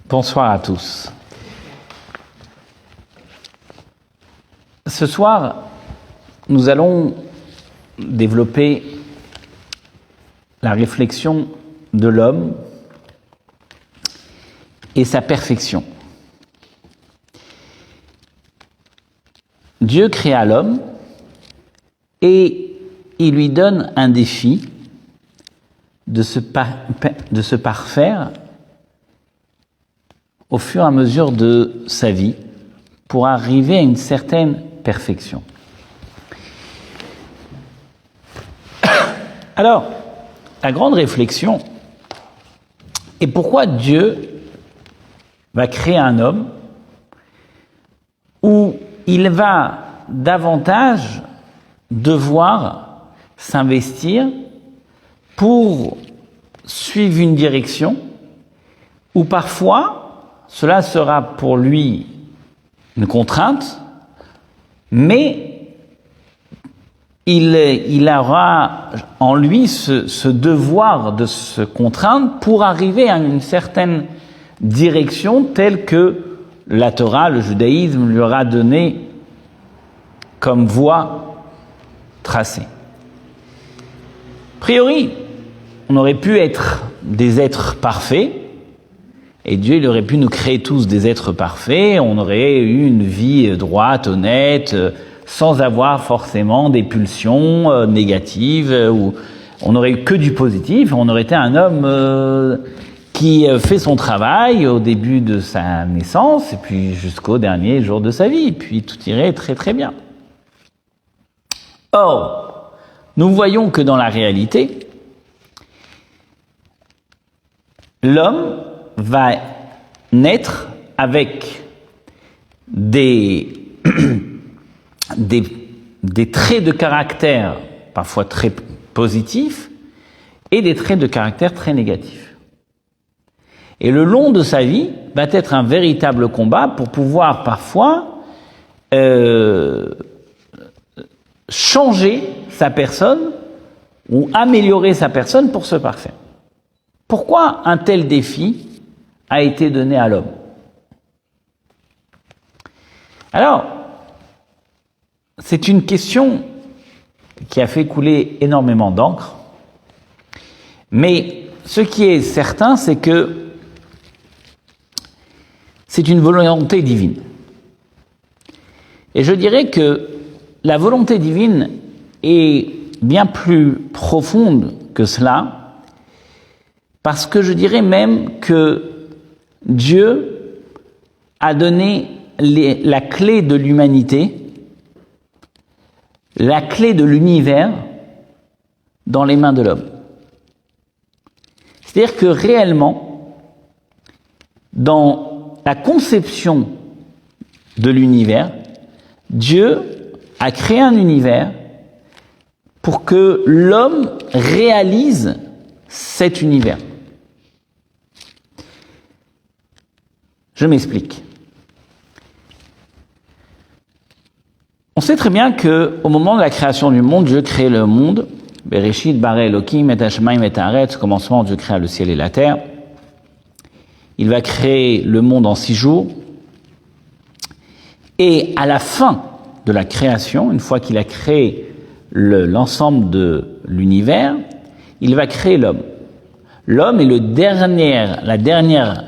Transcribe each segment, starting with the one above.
Bonsoir à tous. Ce soir, nous allons développer la réflexion de l'homme et sa perfection. Dieu créa l'homme et il lui donne un défi de se parfaire au fur et à mesure de sa vie pour arriver à une certaine perfection. Alors, la grande réflexion est pourquoi Dieu va créer un homme où il va davantage devoir s'investir pour suivre une direction où parfois cela sera pour lui une contrainte, mais il aura en lui ce devoir de se contraindre pour arriver à une certaine direction telle que la Torah, le judaïsme, lui aura donné comme voie tracée. A priori, on aurait pu être des êtres parfaits, et Dieu il aurait pu nous créer tous des êtres parfaits, on aurait eu une vie droite, honnête, sans avoir forcément des pulsions négatives, ou on aurait eu que du positif, on aurait été un homme qui fait son travail au début de sa naissance, et puis jusqu'au dernier jour de sa vie, et puis tout irait très très bien. Or, nous voyons que dans la réalité, l'homme va naître avec des traits de caractère parfois très positifs et des traits de caractère très négatifs. Et le long de sa vie va être un véritable combat pour pouvoir parfois changer sa personne ou améliorer sa personne pour se parfaire. Pourquoi un tel défi a été donné à l'homme? Alors, c'est une question qui a fait couler énormément d'encre, mais ce qui est certain, c'est que c'est une volonté divine. Et je dirais que la volonté divine est bien plus profonde que cela, parce que je dirais même que Dieu a donné la clé de l'humanité, la clé de l'univers dans les mains de l'homme. C'est-à-dire que réellement, dans la conception de l'univers, Dieu a créé un univers pour que l'homme réalise cet univers. Je m'explique. On sait très bien que au moment de la création du monde, Dieu crée le monde. Bereshit bara Elokim et Hashemayim et Haaretz. Au commencement, Dieu créa le ciel et la terre. Il va créer le monde en 6 jours. Et à la fin de la création, une fois qu'il a créé l'ensemble de l'univers, il va créer l'homme. L'homme est la dernière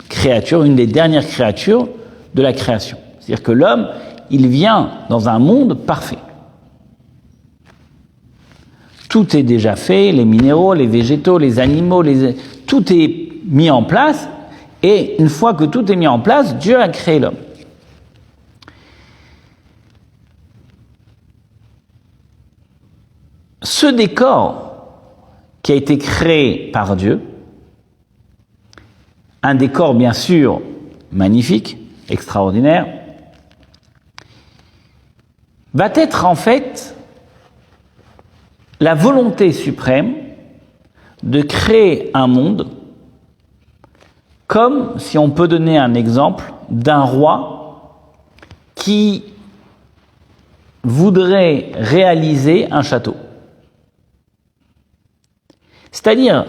créature, une des dernières créatures de la création. C'est-à-dire que l'homme, il vient dans un monde parfait. Tout est déjà fait, les minéraux, les végétaux, les animaux, tout est mis en place, et une fois que tout est mis en place, Dieu a créé l'homme. Ce décor qui a été créé par Dieu, un décor bien sûr magnifique, extraordinaire, va être en fait la volonté suprême de créer un monde comme, si on peut donner un exemple, d'un roi qui voudrait réaliser un château. C'est-à-dire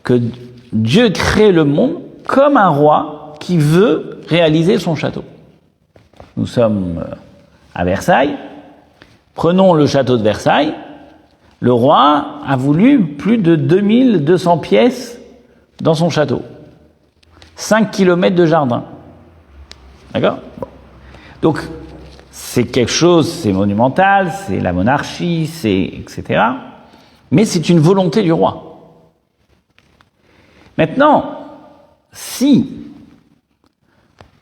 que Dieu crée le monde comme un roi qui veut réaliser son château. Nous sommes à Versailles. Prenons le château de Versailles. Le roi a voulu plus de 2200 pièces dans son château. 5 kilomètres de jardin. D'accord ? Bon. Donc, c'est quelque chose, c'est monumental, c'est la monarchie, c'est etc. Mais c'est une volonté du roi. Maintenant, si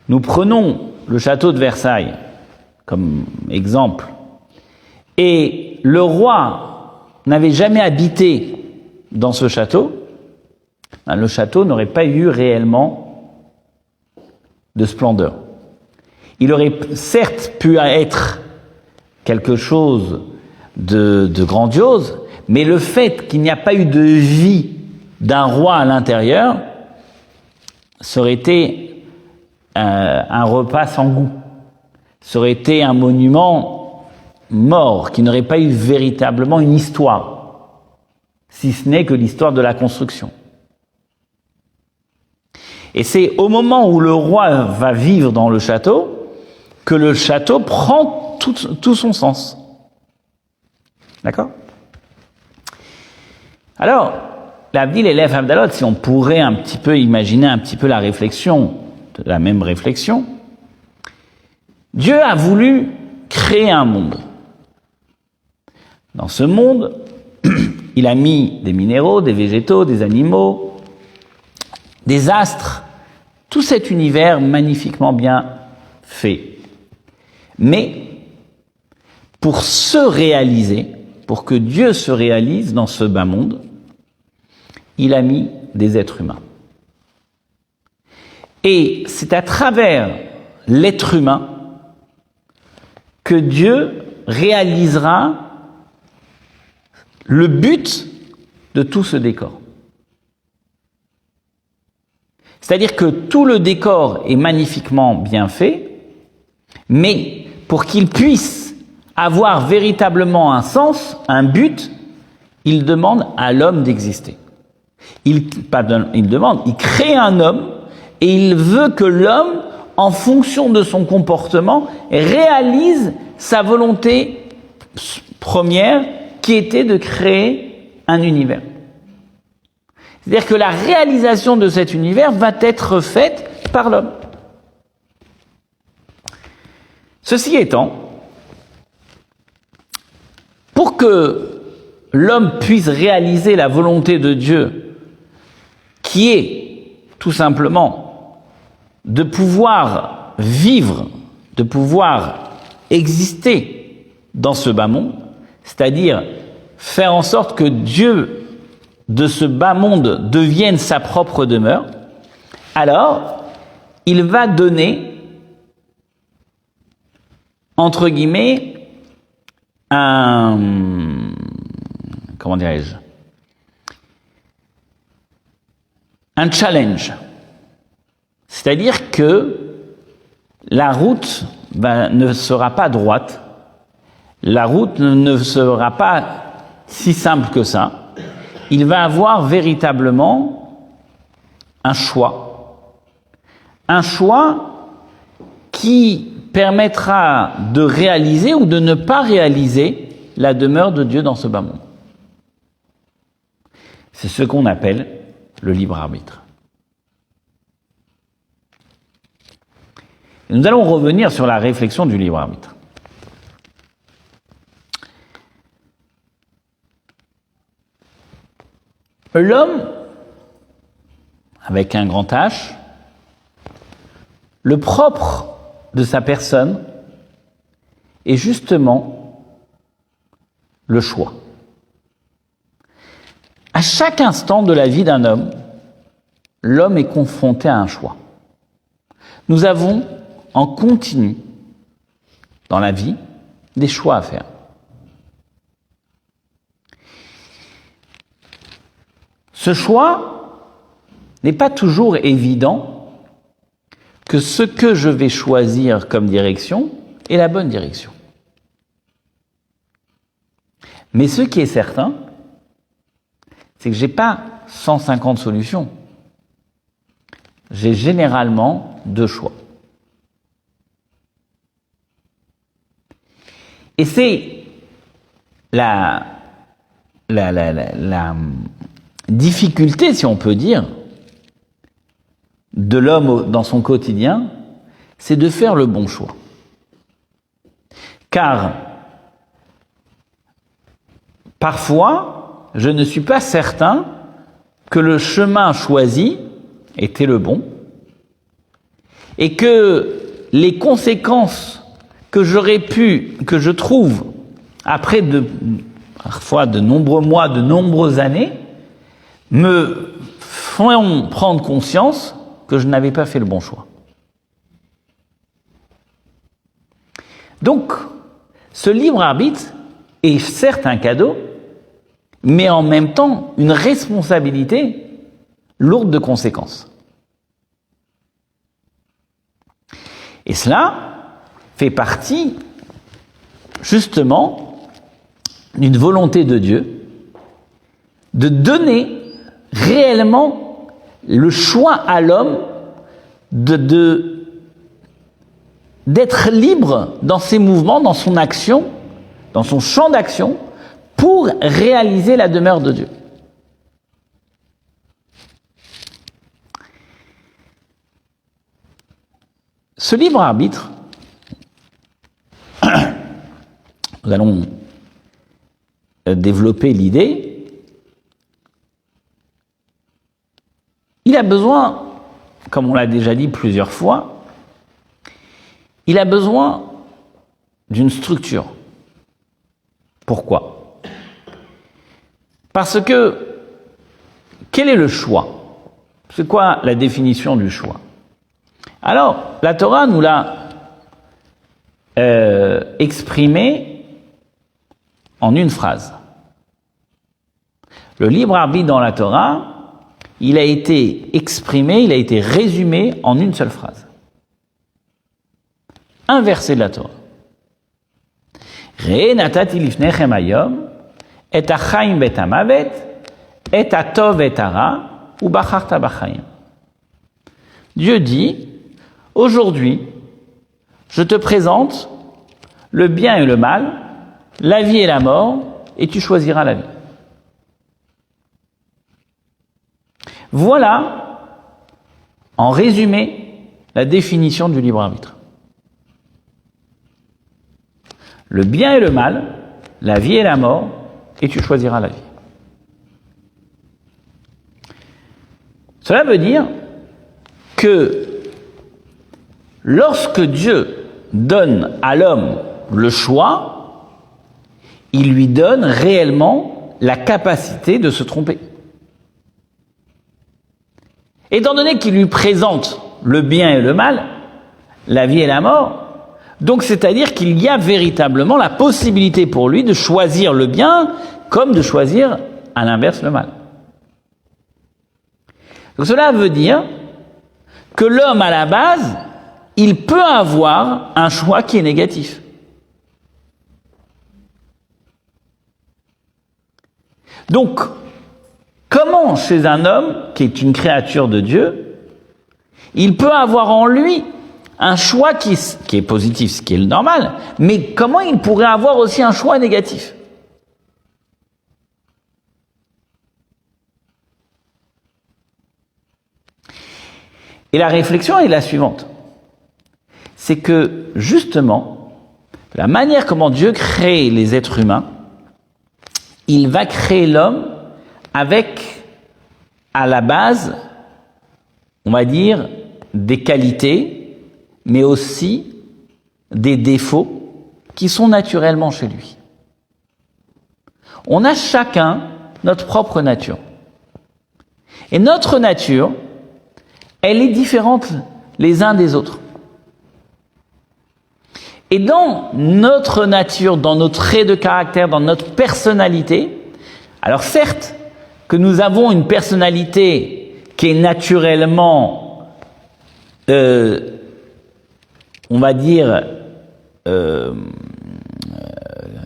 nous prenons le château de Versailles comme exemple, et le roi n'avait jamais habité dans ce château, le château n'aurait pas eu réellement de splendeur. Il aurait certes pu être quelque chose de grandiose, mais le fait qu'il n'y a pas eu de vie d'un roi à l'intérieur, ça aurait été un repas sans goût. Ça aurait été un monument mort, qui n'aurait pas eu véritablement une histoire, si ce n'est que l'histoire de la construction. Et c'est au moment où le roi va vivre dans le château que le château prend tout son sens. D'accord ? Alors, l'Avdil et l'Ef Abdalot, si on pourrait un petit peu imaginer un petit peu la réflexion, la même réflexion, Dieu a voulu créer un monde. Dans ce monde, il a mis des minéraux, des végétaux, des animaux, des astres, tout cet univers magnifiquement bien fait. Mais pour se réaliser, pour que Dieu se réalise dans ce bas monde, il a mis des êtres humains. Et c'est à travers l'être humain que Dieu réalisera le but de tout ce décor. C'est-à-dire que tout le décor est magnifiquement bien fait, mais pour qu'il puisse avoir véritablement un sens, un but, il demande à l'homme d'exister. Il crée un homme et il veut que l'homme, en fonction de son comportement, réalise sa volonté première qui était de créer un univers. C'est-à-dire que la réalisation de cet univers va être faite par l'homme. Ceci étant, pour que l'homme puisse réaliser la volonté de Dieu, qui est tout simplement de pouvoir vivre, de pouvoir exister dans ce bas monde, c'est-à-dire faire en sorte que Dieu de ce bas monde devienne sa propre demeure, alors il va donner, entre guillemets, un challenge. C'est-à-dire que la route ne sera pas droite, la route ne sera pas si simple que ça. Il va avoir véritablement un choix qui permettra de réaliser ou de ne pas réaliser la demeure de Dieu dans ce bas monde. C'est ce qu'on appelle le libre arbitre. Et nous allons revenir sur la réflexion du libre arbitre. L'homme, avec un grand H, le propre de sa personne est justement le choix. À chaque instant de la vie d'un homme, l'homme est confronté à un choix. Nous avons en continu, dans la vie, des choix à faire. Ce choix n'est pas toujours évident que ce que je vais choisir comme direction est la bonne direction. Mais ce qui est certain, c'est que je n'ai pas 150 solutions. j'ai généralement deux choix. Et c'est la difficulté, si on peut dire, de l'homme dans son quotidien, c'est de faire le bon choix. Car parfois, je ne suis pas certain que le chemin choisi était le bon et que les conséquences que je trouve après parfois de nombreux mois, de nombreuses années, me font prendre conscience que je n'avais pas fait le bon choix. Donc, ce libre arbitre est certes un cadeau, mais en même temps une responsabilité lourde de conséquences. Et cela fait partie, justement, d'une volonté de Dieu de donner réellement le choix à l'homme d'être libre dans ses mouvements, dans son action, dans son champ d'action, pour réaliser la demeure de Dieu. Ce libre arbitre, nous allons développer l'idée, il a besoin, comme on l'a déjà dit plusieurs fois, il a besoin d'une structure. Pourquoi ? Parce que, quel est le choix ? C'est quoi la définition du choix ? Alors, la Torah nous l'a exprimé en une phrase. Le libre arbitre dans la Torah, il a été exprimé, il a été résumé en une seule phrase. Un verset de la Torah. Re natati lifnechem hayom et hachaim bet hamavet et hatov et hara ubacharta b'chaim. Dieu dit, aujourd'hui, je te présente le bien et le mal, la vie et la mort, et tu choisiras la vie. Voilà, en résumé, la définition du libre arbitre. Le bien et le mal, la vie et la mort, et tu choisiras la vie. Cela veut dire que lorsque Dieu donne à l'homme le choix, il lui donne réellement la capacité de se tromper. Étant donné qu'il lui présente le bien et le mal, la vie et la mort, donc c'est-à-dire qu'il y a véritablement la possibilité pour lui de choisir le bien comme de choisir à l'inverse le mal. Donc cela veut dire que l'homme à la base, il peut avoir un choix qui est négatif. Donc, comment chez un homme qui est une créature de Dieu, il peut avoir en lui un choix qui est positif, ce qui est le normal, mais comment il pourrait avoir aussi un choix négatif ? Et la réflexion est la suivante. C'est que, justement, la manière comment Dieu crée les êtres humains, il va créer l'homme avec, à la base, on va dire, des qualités, mais aussi des défauts qui sont naturellement chez lui. On a chacun notre propre nature. Et notre nature, elle est différente les uns des autres. Et dans notre nature, dans nos traits de caractère, dans notre personnalité, alors certes que nous avons une personnalité qui est naturellement, on va dire,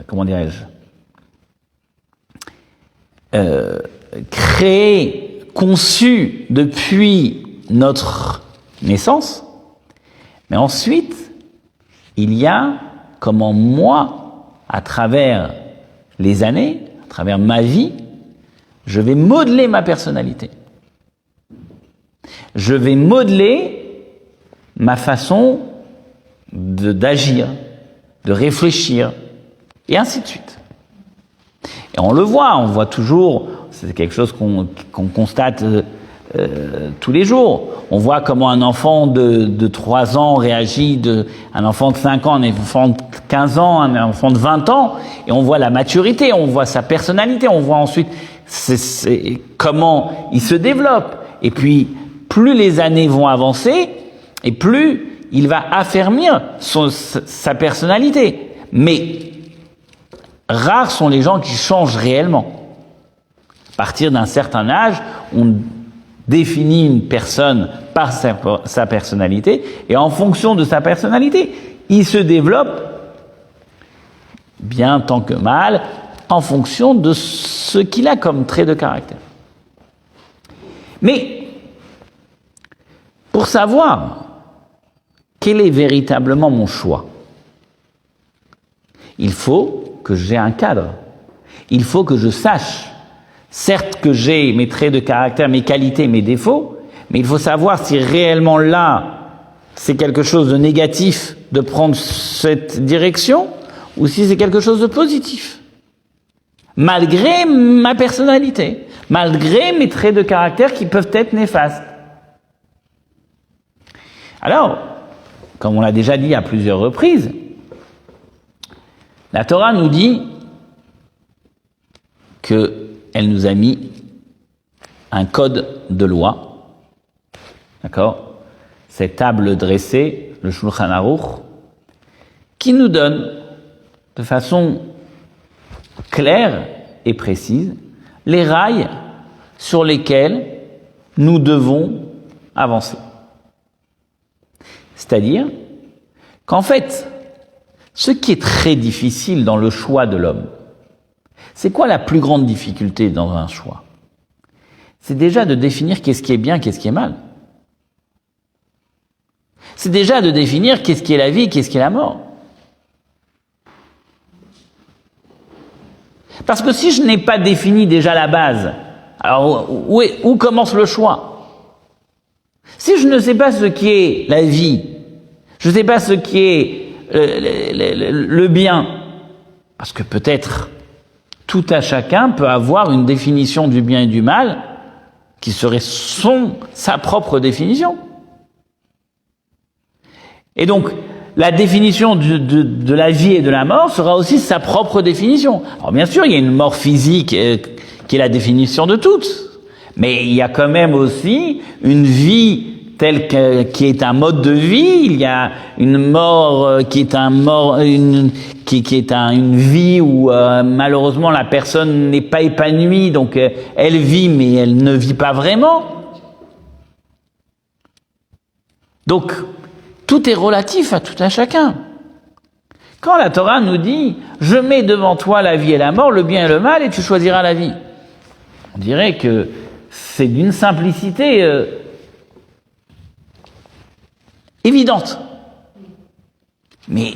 comment dirais-je, créée, conçue depuis notre naissance, mais ensuite, il y a comment moi, à travers les années, à travers ma vie, je vais modeler ma personnalité. Je vais modeler ma façon d'agir, de réfléchir, et ainsi de suite. Et on voit toujours, c'est quelque chose qu'on constate tous les jours. On voit comment un enfant de 3 ans réagit, un enfant de 5 ans, un enfant de 15 ans, un enfant de 20 ans, et on voit la maturité, on voit sa personnalité, on voit ensuite comment il se développe. Et puis, plus les années vont avancer, et plus il va affermir sa personnalité. Mais rares sont les gens qui changent réellement. À partir d'un certain âge, on définit une personne par sa personnalité, et en fonction de sa personnalité, il se développe, bien tant que mal, en fonction de ce qu'il a comme trait de caractère. Mais, pour savoir quel est véritablement mon choix, il faut que j'ai un cadre. Il faut que je sache, certes que j'ai mes traits de caractère, mes qualités, mes défauts, mais il faut savoir si réellement là, c'est quelque chose de négatif de prendre cette direction, ou si c'est quelque chose de positif. Malgré ma personnalité, malgré mes traits de caractère qui peuvent être néfastes. Alors, comme on l'a déjà dit à plusieurs reprises, la Torah nous dit qu'elle nous a mis un code de loi, d'accord ? Cette table dressée, le Shulchan Aruch, qui nous donne de façon claire et précise les rails sur lesquels nous devons avancer. C'est-à-dire qu'en fait, ce qui est très difficile dans le choix de l'homme, c'est quoi la plus grande difficulté dans un choix ? C'est déjà de définir qu'est-ce qui est bien, qu'est-ce qui est mal. C'est déjà de définir qu'est-ce qui est la vie, qu'est-ce qui est la mort. Parce que si je n'ai pas défini déjà la base, alors où commence le choix ? Si je ne sais pas ce qui est la vie, je ne sais pas ce qui est le bien, parce que peut-être tout à chacun peut avoir une définition du bien et du mal qui serait sa propre définition. Et donc, la définition de la vie et de la mort sera aussi sa propre définition. Alors bien sûr, il y a une mort physique qui est la définition de toutes, mais il y a quand même aussi une vie qui est un mode de vie, il y a une mort qui est une vie où malheureusement la personne n'est pas épanouie, donc elle vit mais elle ne vit pas vraiment. Donc tout est relatif à tout un chacun. Quand la Torah nous dit « Je mets devant toi la vie et la mort, le bien et le mal, et tu choisiras la vie », on dirait que c'est d'une simplicité évidente. Mais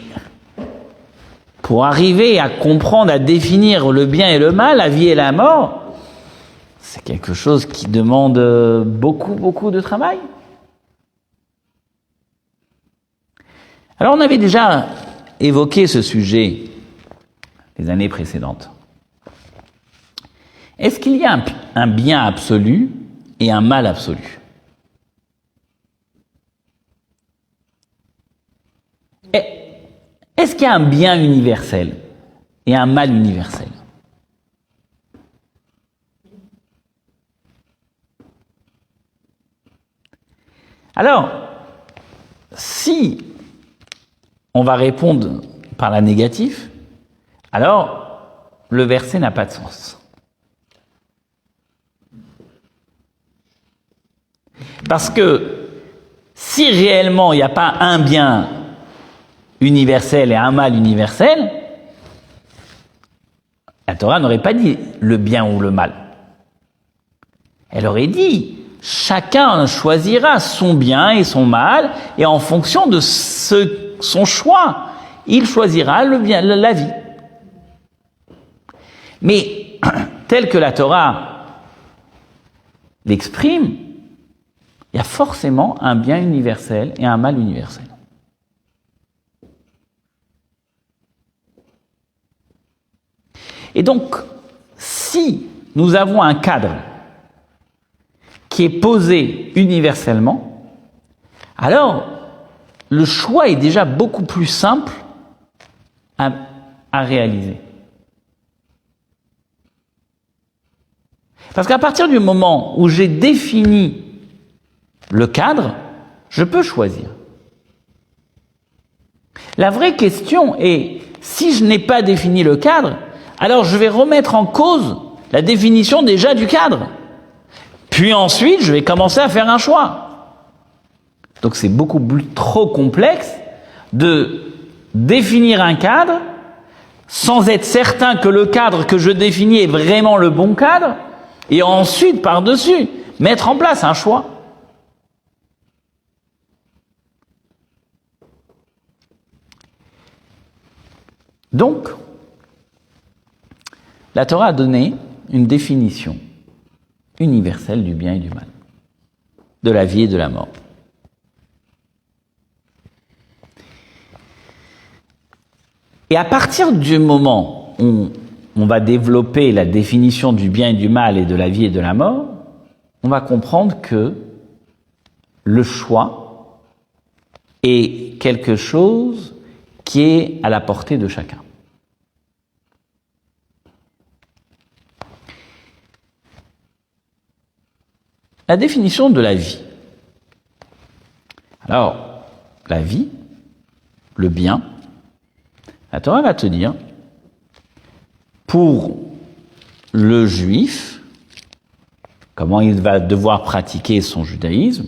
pour arriver à comprendre, à définir le bien et le mal, la vie et la mort, c'est quelque chose qui demande beaucoup de travail. Alors on avait déjà évoqué ce sujet les années précédentes. Est-ce qu'il y a un bien absolu et un mal absolu ? Est-ce qu'il y a un bien universel et un mal universel ? Alors, si on va répondre par la négative, alors le verset n'a pas de sens. Parce que si réellement il n'y a pas un bien universel et un mal universel, la Torah n'aurait pas dit le bien ou le mal. Elle aurait dit chacun choisira son bien et son mal, et en fonction de son choix, il choisira le bien, la vie. Mais, tel que la Torah l'exprime, il y a forcément un bien universel et un mal universel. Et donc, si nous avons un cadre qui est posé universellement, alors le choix est déjà beaucoup plus simple à réaliser. Parce qu'à partir du moment où j'ai défini le cadre, je peux choisir. La vraie question est, si je n'ai pas défini le cadre, alors je vais remettre en cause la définition déjà du cadre. Puis ensuite, je vais commencer à faire un choix. Donc c'est beaucoup trop complexe de définir un cadre sans être certain que le cadre que je définis est vraiment le bon cadre, et ensuite, par-dessus, mettre en place un choix. Donc, la Torah a donné une définition universelle du bien et du mal, de la vie et de la mort. Et à partir du moment où on va développer la définition du bien et du mal et de la vie et de la mort, on va comprendre que le choix est quelque chose qui est à la portée de chacun. La définition de la vie. Alors, la vie, le bien, la Torah va te dire, pour le juif, comment il va devoir pratiquer son judaïsme.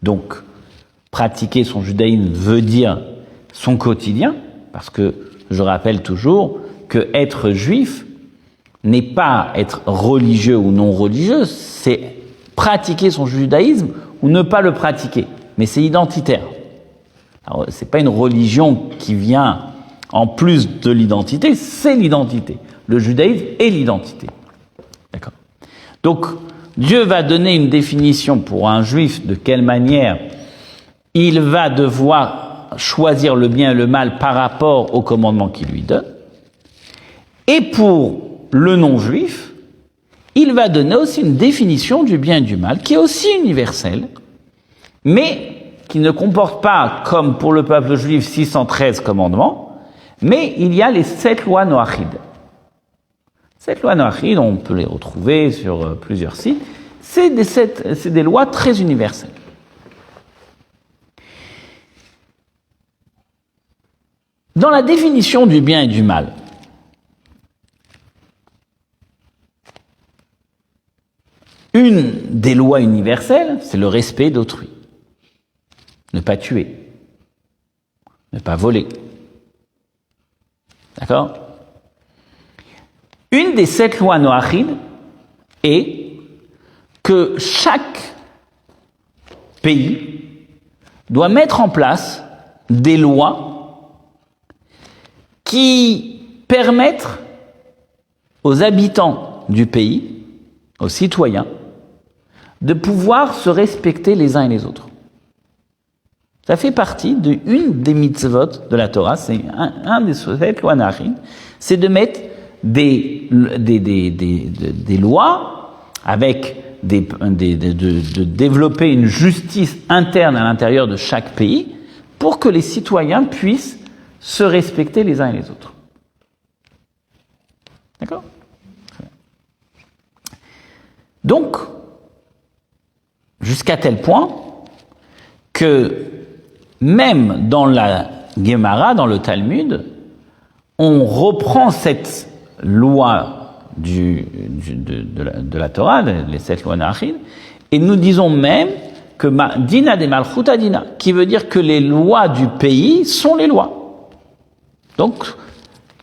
Donc, pratiquer son judaïsme veut dire son quotidien, parce que je rappelle toujours que être juif n'est pas être religieux ou non religieux, c'est pratiquer son judaïsme ou ne pas le pratiquer, mais c'est identitaire. Alors, c'est pas une religion qui vient en plus de l'identité, c'est l'identité. Le judaïsme est l'identité. D'accord. Donc, Dieu va donner une définition pour un juif de quelle manière il va devoir choisir le bien et le mal par rapport au commandement qu'il lui donne. Et pour le non-juif, il va donner aussi une définition du bien et du mal qui est aussi universelle, mais qui ne comporte pas, comme pour le peuple juif, 613 commandements, mais il y a les 7 lois Noachid. Cette loi Noachid, on peut les retrouver sur plusieurs sites, c'est des lois très universelles. Dans la définition du bien et du mal, une des lois universelles, c'est le respect d'autrui. Ne pas tuer, ne pas voler. D'accord ? Une des 7 lois Noachid est que chaque pays doit mettre en place des lois qui permettent aux habitants du pays, aux citoyens, de pouvoir se respecter les uns et les autres. Ça fait partie d'une des mitzvot de la Torah, c'est un des 7 lois Noachid, c'est de mettre des lois avec de développer une justice interne à l'intérieur de chaque pays pour que les citoyens puissent se respecter les uns et les autres. D'accord ? Donc, jusqu'à tel point que même dans la Gemara, dans le Talmud, on reprend cette loi de la Torah, les 7 lois Noachid, et nous disons même que Dina de Malchuta Dina, qui veut dire que les lois du pays sont les lois. Donc,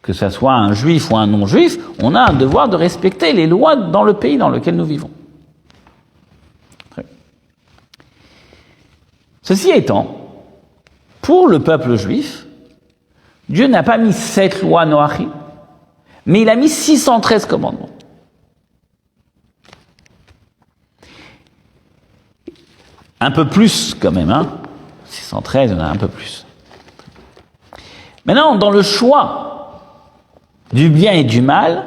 que ce soit un juif ou un non-juif, on a un devoir de respecter les lois dans le pays dans lequel nous vivons. Ceci étant, pour le peuple juif, Dieu n'a pas mis 7 lois Noachim, mais il a mis 613 commandements. Un peu plus quand même, hein. 613, il y en a un peu plus. Maintenant, dans le choix du bien et du mal,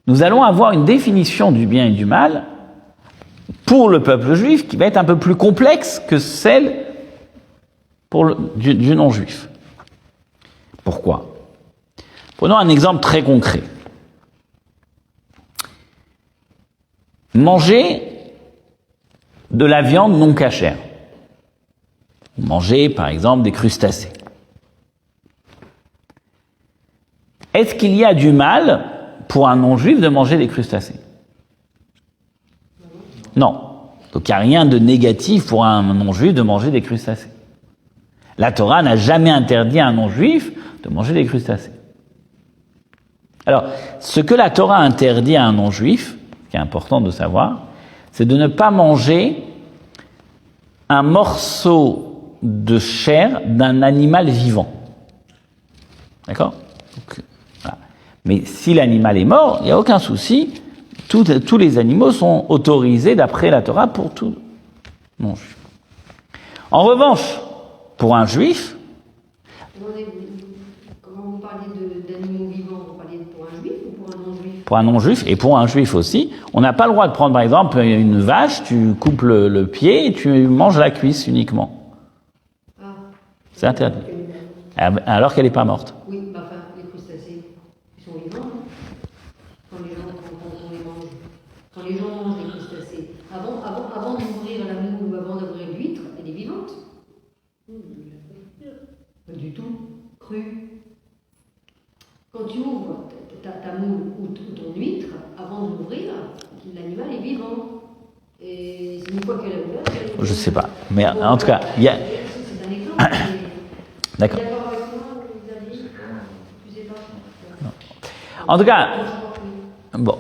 nous allons avoir une définition du bien et du mal pour le peuple juif qui va être un peu plus complexe que celle du non-juif. Pourquoi? Prenons un exemple très concret. Manger de la viande non cachère. Manger, par exemple, des crustacés. Est-ce qu'il y a du mal pour un non-juif de manger des crustacés? Non. Donc il n'y a rien de négatif pour un non-juif de manger des crustacés. La Torah n'a jamais interdit à un non-juif de manger des crustacés. Alors, ce que la Torah interdit à un non-juif, ce qui est important de savoir, c'est de ne pas manger un morceau de chair d'un animal vivant. D'accord? Donc, voilà. Mais si l'animal est mort, il n'y a aucun souci. Tous les animaux sont autorisés d'après la Torah pour tout non-juif. En revanche, pour un juif... Comment vous parlez d'animaux vivants, vous parlez pour un juif ou pour un non-juif? Pour un non-juif et pour un juif aussi, on n'a pas le droit de prendre par exemple une vache, tu coupes le pied et tu manges la cuisse uniquement. Ah. C'est interdit. Alors qu'elle n'est pas morte. Oui, bah, enfin, les crustacés, ils sont vivants, hein. Quand les gens mange. Quand les gens mangent des crustacés, avant d'ouvrir la moule ou avant d'ouvrir l'huître, elle est vivante. Pas du tout. Crue. Quand tu ouvres ta moule ou ton huître, avant de l'ouvrir, l'animal est vivant. Et une fois qu'elle est ouverte, Je sais pas. Mais en tout cas, il y a... C'est un exemple. D'accord. D'accord avec moi, Xavier? Tu sais pas? En tout cas, bon.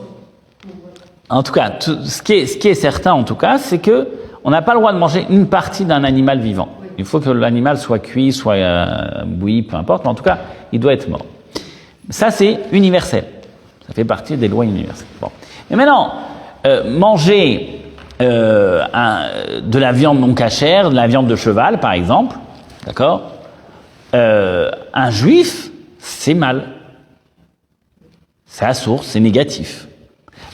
En tout cas, ce qui est certain, en tout cas, c'est que on n'a pas le droit de manger une partie d'un animal vivant. Il faut que l'animal soit cuit, soit bouilli, peu importe, mais en tout cas, il doit être mort. Ça, c'est universel. Ça fait partie des lois universelles. Bon. Mais maintenant, manger de la viande non cachère, de la viande de cheval, par exemple, d'accord, un juif, c'est mal. C'est à source, c'est négatif.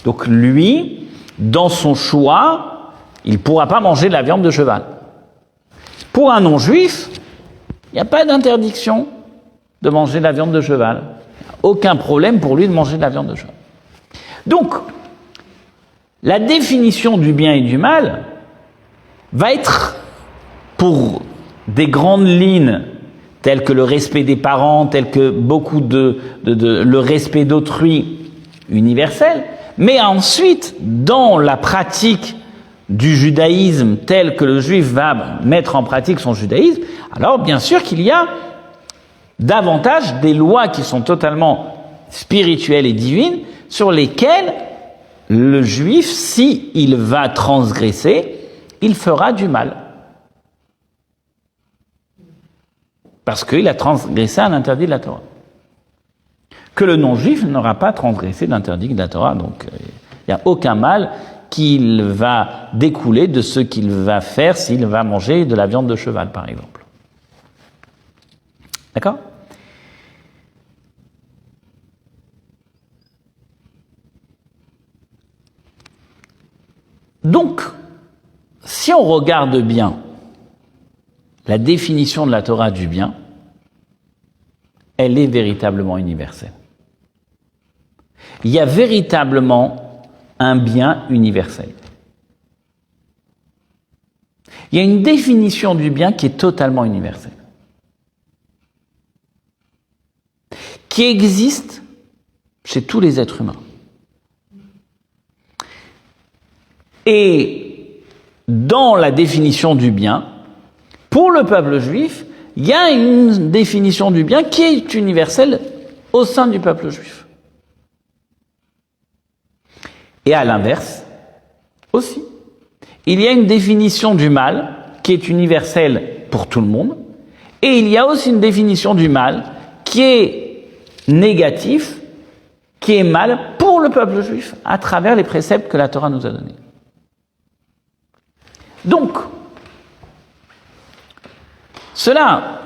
Donc lui, dans son choix, il ne pourra pas manger de la viande de cheval. Pour un non-juif, il n'y a pas d'interdiction de manger de la viande de cheval. Aucun problème pour lui de manger de la viande de cheval. Donc, la définition du bien et du mal va être, pour des grandes lignes telles que le respect des parents, telles que beaucoup le respect d'autrui universel, mais ensuite, dans la pratique du judaïsme tel que le juif va mettre en pratique son judaïsme, alors bien sûr qu'il y a davantage des lois qui sont totalement spirituelles et divines sur lesquelles le juif, si il va transgresser, il fera du mal. Parce qu'il a transgressé un interdit de la Torah. Que le non-juif n'aura pas transgressé l'interdit de la Torah, donc il n'y a aucun mal qu'il va découler de ce qu'il va faire s'il va manger de la viande de cheval, par exemple. D'accord ? Donc, si on regarde bien la définition de la Torah du bien, elle est véritablement universelle. Il y a véritablement un bien universel. Il y a une définition du bien qui est totalement universelle, qui existe chez tous les êtres humains. Et dans la définition du bien, pour le peuple juif, il y a une définition du bien qui est universelle au sein du peuple juif. Et à l'inverse, aussi, il y a une définition du mal qui est universelle pour tout le monde, et il y a aussi une définition du mal qui est négatif, qui est mal pour le peuple juif à travers les préceptes que la Torah nous a donnés. Donc, cela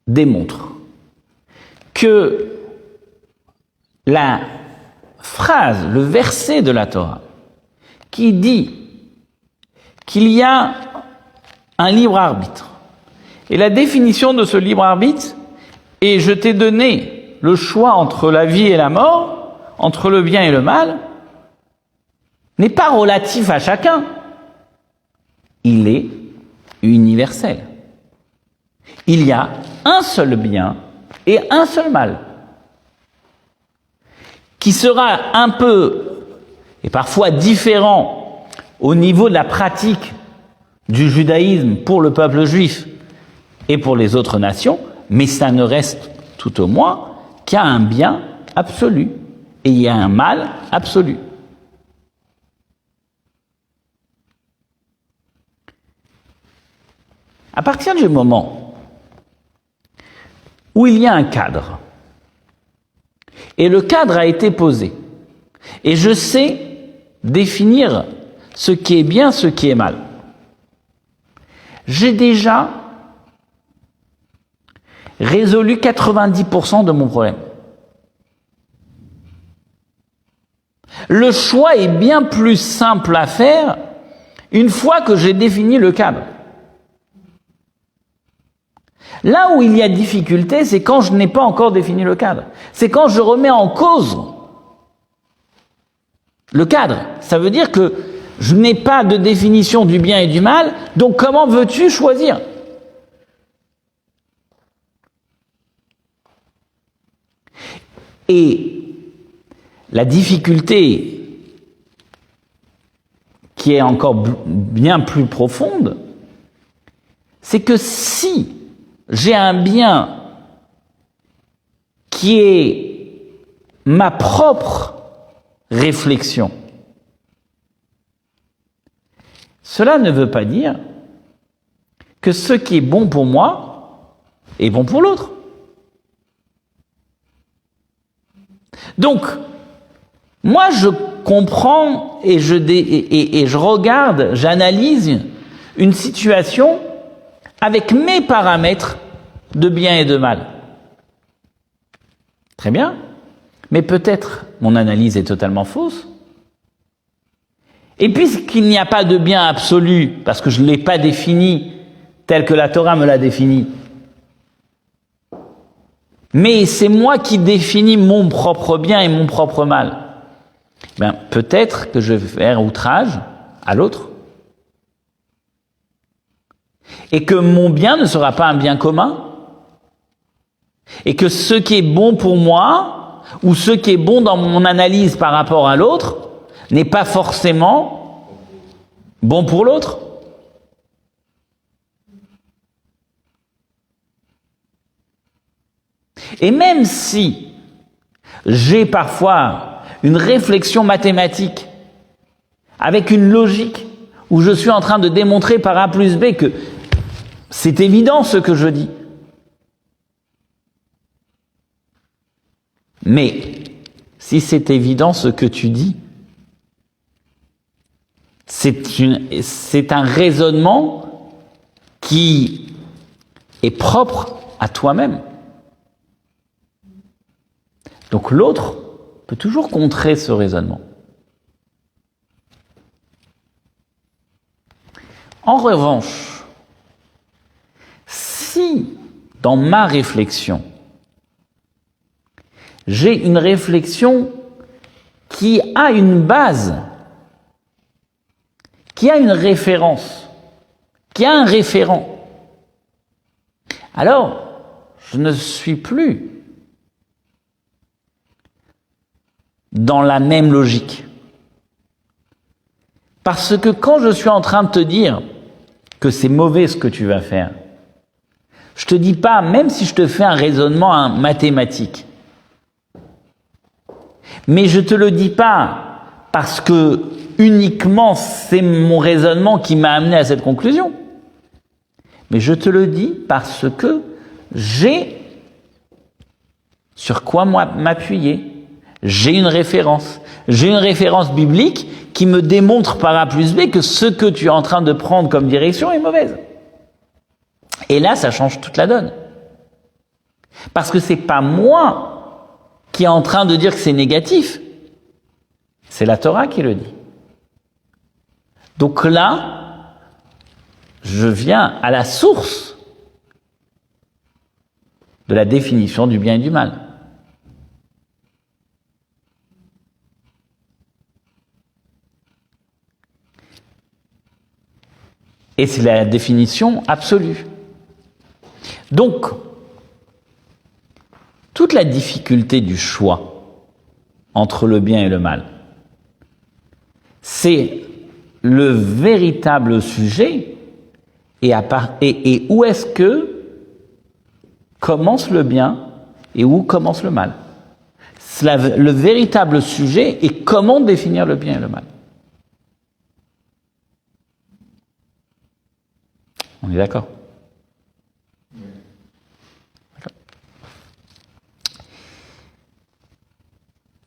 démontre que la phrase, le verset de la Torah qui dit qu'il y a un libre arbitre, et la définition de ce libre arbitre est: je t'ai donné le choix entre la vie et la mort, entre le bien et le mal, n'est pas relatif à chacun. Il est universel. Il y a un seul bien et un seul mal, qui sera un peu et parfois différent au niveau de la pratique du judaïsme pour le peuple juif et pour les autres nations, mais ça ne reste tout au moins qu'il y a un bien absolu et il y a un mal absolu. À partir du moment où il y a un cadre, et le cadre a été posé, et je sais définir ce qui est bien, ce qui est mal, j'ai déjà résolu 90% de mon problème. Le choix est bien plus simple à faire une fois que j'ai défini le cadre. Là où il y a difficulté, c'est quand je n'ai pas encore défini le cadre. C'est quand je remets en cause le cadre. Ça veut dire que je n'ai pas de définition du bien et du mal, donc comment veux-tu choisir ? Et la difficulté qui est encore bien plus profonde, c'est que si j'ai un bien qui est ma propre réflexion, cela ne veut pas dire que ce qui est bon pour moi est bon pour l'autre. Donc, moi je comprends et je regarde, j'analyse une situation avec mes paramètres de bien et de mal. Très bien, mais peut-être mon analyse est totalement fausse. Et puisqu'il n'y a pas de bien absolu, parce que je ne l'ai pas défini tel que la Torah me l'a défini, mais c'est moi qui définis mon propre bien et mon propre mal, ben, peut-être que je vais faire outrage à l'autre, et que mon bien ne sera pas un bien commun, et que ce qui est bon pour moi, ou ce qui est bon dans mon analyse par rapport à l'autre, n'est pas forcément bon pour l'autre. Et même si j'ai parfois une réflexion mathématique avec une logique où je suis en train de démontrer par A plus B que c'est évident ce que je dis, mais si c'est évident ce que tu dis, c'est un raisonnement qui est propre à toi-même. Donc l'autre peut toujours contrer ce raisonnement. En revanche, si dans ma réflexion, j'ai une réflexion qui a une base, qui a une référence, qui a un référent, alors je ne suis plus dans la même logique. Parce que quand je suis en train de te dire que c'est mauvais ce que tu vas faire, je te dis pas, même si je te fais un raisonnement mathématique, mais je te le dis pas parce que uniquement c'est mon raisonnement qui m'a amené à cette conclusion. Mais je te le dis parce que j'ai sur quoi m'appuyer. J'ai une référence. J'ai une référence biblique qui me démontre par A plus B que ce que tu es en train de prendre comme direction est mauvaise. Et là, ça change toute la donne. Parce que c'est pas moi qui est en train de dire que c'est négatif. C'est la Torah qui le dit. Donc là, je viens à la source de la définition du bien et du mal. Et c'est la définition absolue. Donc, toute la difficulté du choix entre le bien et le mal, c'est le véritable sujet et où est-ce que commence le bien et où commence le mal. Le véritable sujet est comment définir le bien et le mal. On est d'accord?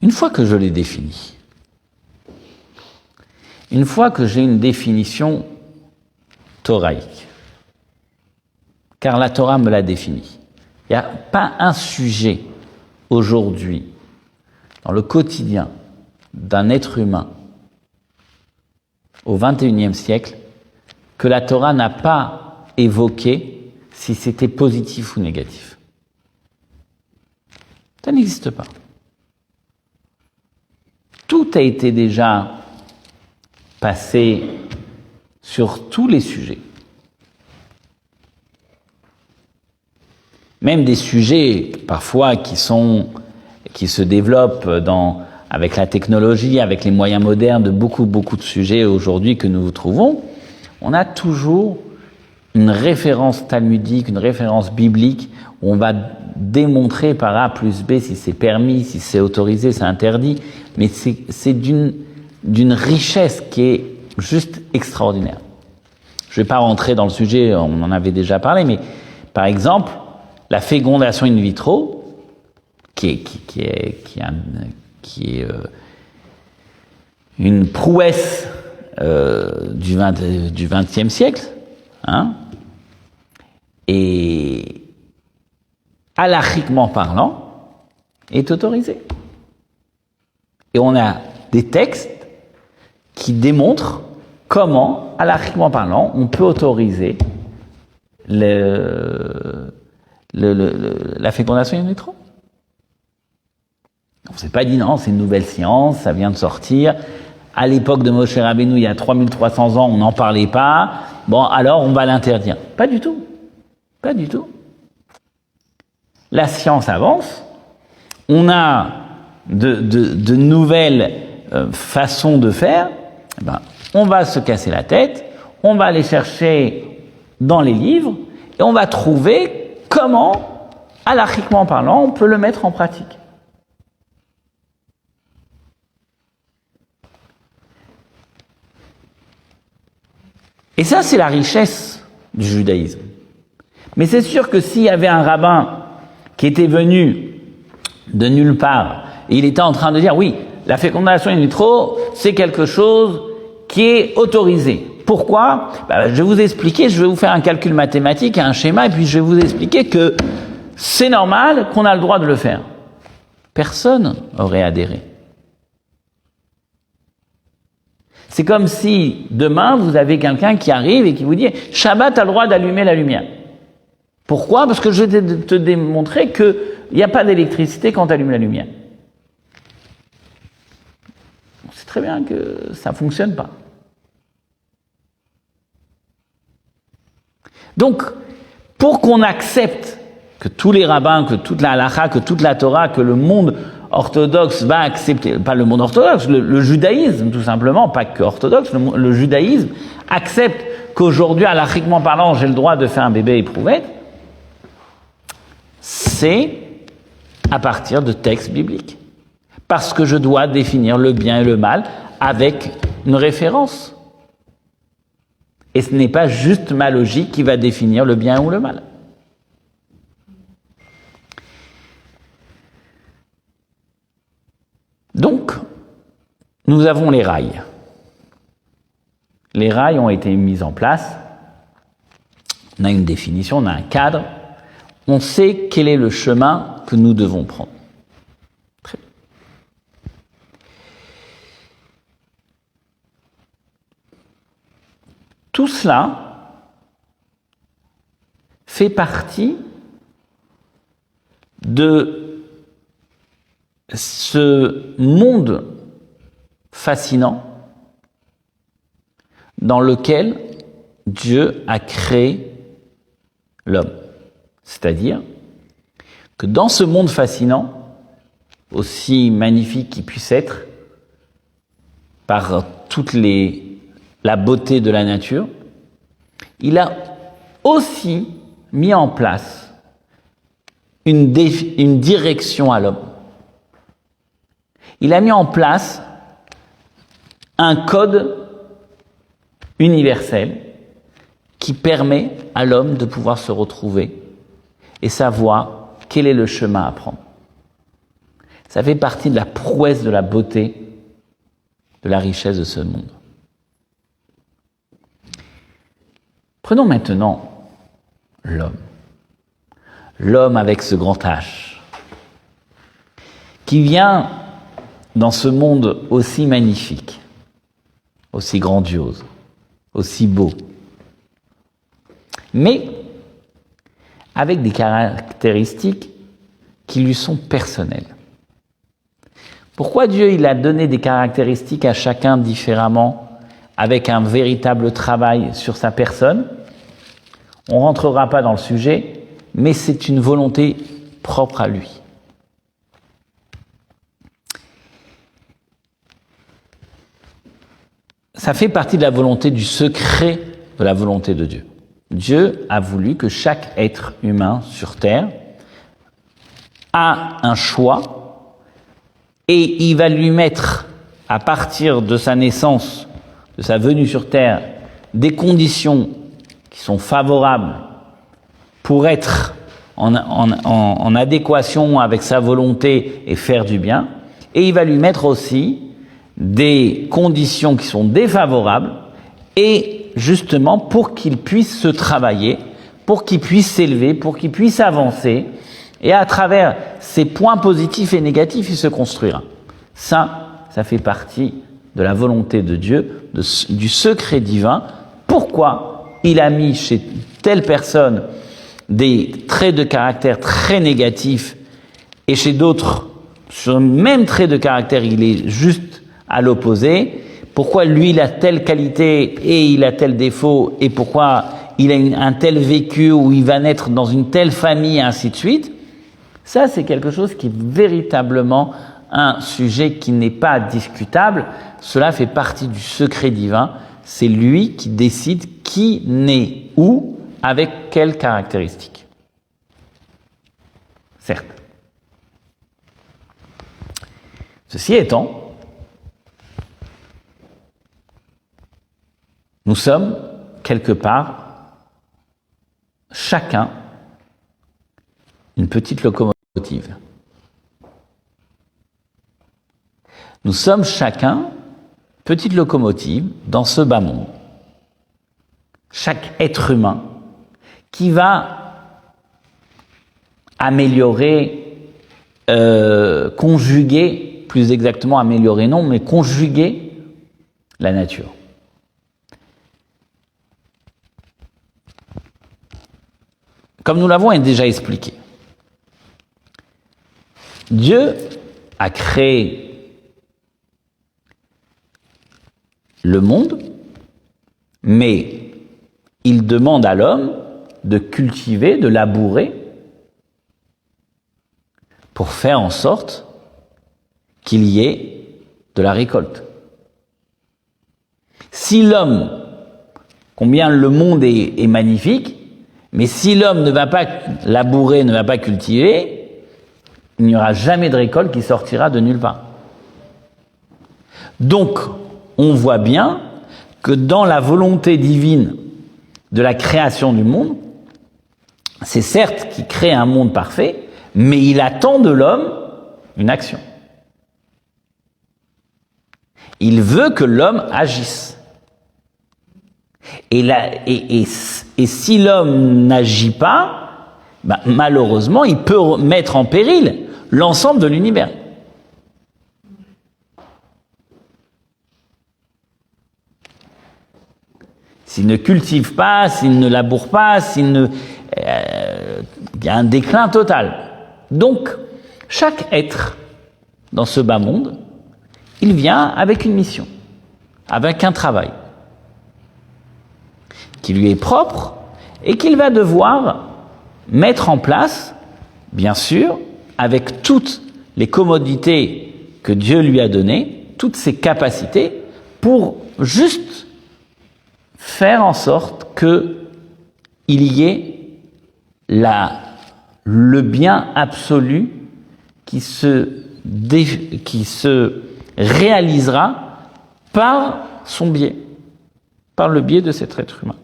Une fois que je l'ai défini, une fois que j'ai une définition thoraïque, car la Torah me l'a défini, il n'y a pas un sujet aujourd'hui dans le quotidien d'un être humain au XXIe siècle que la Torah n'a pas évoqué si c'était positif ou négatif. Ça n'existe pas. Tout a été déjà passé sur tous les sujets. Même des sujets parfois qui se développent avec la technologie, avec les moyens modernes de beaucoup de sujets aujourd'hui que nous trouvons, on a toujours une référence talmudique, une référence biblique où on va démontrer par A plus B si c'est permis, si c'est autorisé, c'est interdit, mais c'est d'une richesse qui est juste extraordinaire. Je ne vais pas rentrer dans le sujet, on en avait déjà parlé, mais par exemple, la fécondation in vitro, qui est une prouesse du XXe siècle, hein, et halachiquement parlant, est autorisée. Et on a des textes qui démontrent comment, halachiquement parlant, on peut autoriser la fécondation in vitro. On ne s'est pas dit non, c'est une nouvelle science, ça vient de sortir. À l'époque de Moshe Rabbeinu, il y a 3300 ans, on n'en parlait pas. Bon, alors on va l'interdire. Pas du tout. Pas du tout. La science avance. On a de nouvelles façons de faire. Eh ben, on va se casser la tête. On va aller chercher dans les livres et on va trouver comment, halachiquement parlant, on peut le mettre en pratique. Et ça, c'est la richesse du judaïsme. Mais c'est sûr que s'il y avait un rabbin qui était venu de nulle part, et il était en train de dire, oui, la fécondation in vitro, c'est quelque chose qui est autorisé. Pourquoi ? Je vais vous expliquer, je vais vous faire un calcul mathématique, un schéma, et puis je vais vous expliquer que c'est normal qu'on a le droit de le faire. Personne n'aurait adhéré. C'est comme si, demain, vous avez quelqu'un qui arrive et qui vous dit « Shabbat, tu as le droit d'allumer la lumière. » Pourquoi ? Parce que je vais te démontrer qu'il n'y a pas d'électricité quand tu allumes la lumière. On sait très bien que ça ne fonctionne pas. Donc, pour qu'on accepte que tous les rabbins, que toute la halakha, que toute la Torah, que le monde orthodoxe va accepter, pas le monde orthodoxe, le judaïsme tout simplement, pas que orthodoxe, le judaïsme accepte qu'aujourd'hui, halachiquement parlant, j'ai le droit de faire un bébé éprouvette, c'est à partir de textes bibliques. Parce que je dois définir le bien et le mal avec une référence. Et ce n'est pas juste ma logique qui va définir le bien ou le mal. Donc, nous avons les rails. Les rails ont été mis en place. On a une définition, on a un cadre. On sait quel est le chemin que nous devons prendre. Très bien. Tout cela fait partie de ce monde fascinant dans lequel Dieu a créé l'homme. C'est-à-dire que dans ce monde fascinant, aussi magnifique qu'il puisse être, par toute la beauté de la nature, il a aussi mis en place une direction à l'homme. Il a mis en place un code universel qui permet à l'homme de pouvoir se retrouver et savoir quel est le chemin à prendre. Ça fait partie de la prouesse de la beauté, de la richesse de ce monde. Prenons maintenant l'homme. L'homme avec ce grand H, qui vient dans ce monde aussi magnifique, aussi grandiose, aussi beau, mais avec des caractéristiques qui lui sont personnelles. Pourquoi Dieu il a donné des caractéristiques à chacun différemment, avec un véritable travail sur sa personne? On ne rentrera pas dans le sujet, mais c'est une volonté propre à lui. Ça fait partie de la volonté, du secret de la volonté de Dieu. Dieu a voulu que chaque être humain sur Terre a un choix et il va lui mettre, à partir de sa naissance, de sa venue sur Terre, des conditions qui sont favorables pour être en adéquation avec sa volonté et faire du bien. Et il va lui mettre aussi des conditions qui sont défavorables et justement pour qu'il puisse se travailler, pour qu'il puisse s'élever, pour qu'il puisse avancer, et à travers ces points positifs et négatifs, il se construira. Ça fait partie de la volonté de Dieu, du secret divin. Pourquoi il a mis chez telle personne des traits de caractère très négatifs, et chez d'autres, sur le même trait de caractère, il est juste à l'opposé? Pourquoi lui, il a telle qualité et il a tel défaut, et pourquoi il a un tel vécu où il va naître dans une telle famille, et ainsi de suite. Ça, c'est quelque chose qui est véritablement un sujet qui n'est pas discutable. Cela fait partie du secret divin. C'est lui qui décide qui naît où, avec quelles caractéristiques. Certes. Ceci étant, nous sommes, quelque part, chacun, une petite locomotive. Nous sommes chacun, petite locomotive, dans ce bas monde. Chaque être humain qui va améliorer, conjuguer, plus exactement améliorer non, mais conjuguer la nature. Comme nous l'avons déjà expliqué, Dieu a créé le monde, mais il demande à l'homme de cultiver, de labourer, pour faire en sorte qu'il y ait de la récolte. Si l'homme, combien le monde est magnifique, mais si l'homme ne va pas labourer, ne va pas cultiver, il n'y aura jamais de récolte qui sortira de nulle part. Donc, on voit bien que dans la volonté divine de la création du monde, c'est certes qu'il crée un monde parfait, mais il attend de l'homme une action. Il veut que l'homme agisse. Et si l'homme n'agit pas, malheureusement, il peut mettre en péril l'ensemble de l'univers. S'il ne cultive pas, s'il ne laboure pas, il y a un déclin total. Donc, chaque être dans ce bas monde, il vient avec une mission, avec un travail qui lui est propre et qu'il va devoir mettre en place, bien sûr, avec toutes les commodités que Dieu lui a données, toutes ses capacités, pour juste faire en sorte qu'il y ait le bien absolu qui se réalisera par son biais, par le biais de cet être humain.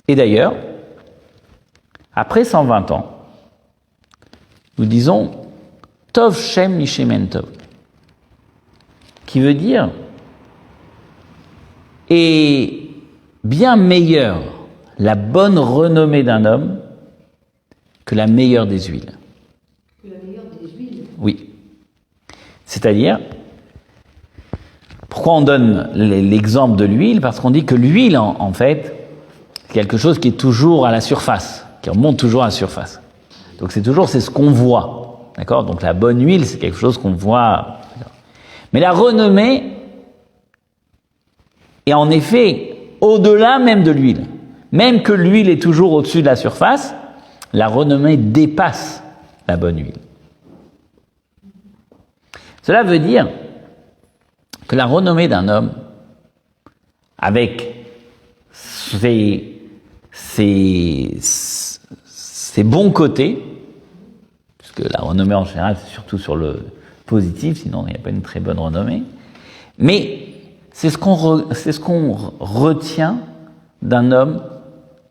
Et d'ailleurs, après 120 ans, nous disons Tov Shem Mishemen Tov, qui veut dire est bien meilleure la bonne renommée d'un homme que la meilleure des huiles. Que la meilleure des huiles. Oui. C'est-à-dire, pourquoi on donne l'exemple de l'huile? Parce qu'on dit que l'huile, en fait, c'est quelque chose qui est toujours à la surface, qui remonte toujours à la surface. Donc c'est ce qu'on voit. D'accord? Donc la bonne huile, c'est quelque chose qu'on voit. Mais la renommée est en effet au-delà même de l'huile. Même que l'huile est toujours au-dessus de la surface, la renommée dépasse la bonne huile. Cela veut dire que la renommée d'un homme, avec ses bons côtés, puisque la renommée en général c'est surtout sur le positif, sinon il n'y a pas une très bonne renommée, mais c'est ce qu'on retient d'un homme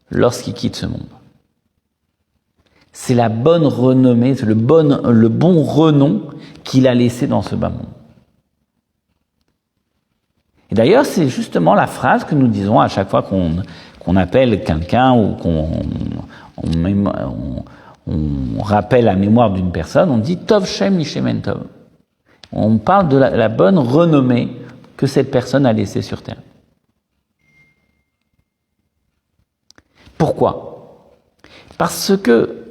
lorsqu'il quitte ce monde. C'est la bonne renommée, c'est le bon renom qu'il a laissé dans ce bas monde. Et d'ailleurs, c'est justement la phrase que nous disons à chaque fois qu'on appelle quelqu'un ou on rappelle la mémoire d'une personne, on dit Tov Shem Mishemen Tov. On parle de la bonne renommée que cette personne a laissée sur terre. Pourquoi? Parce que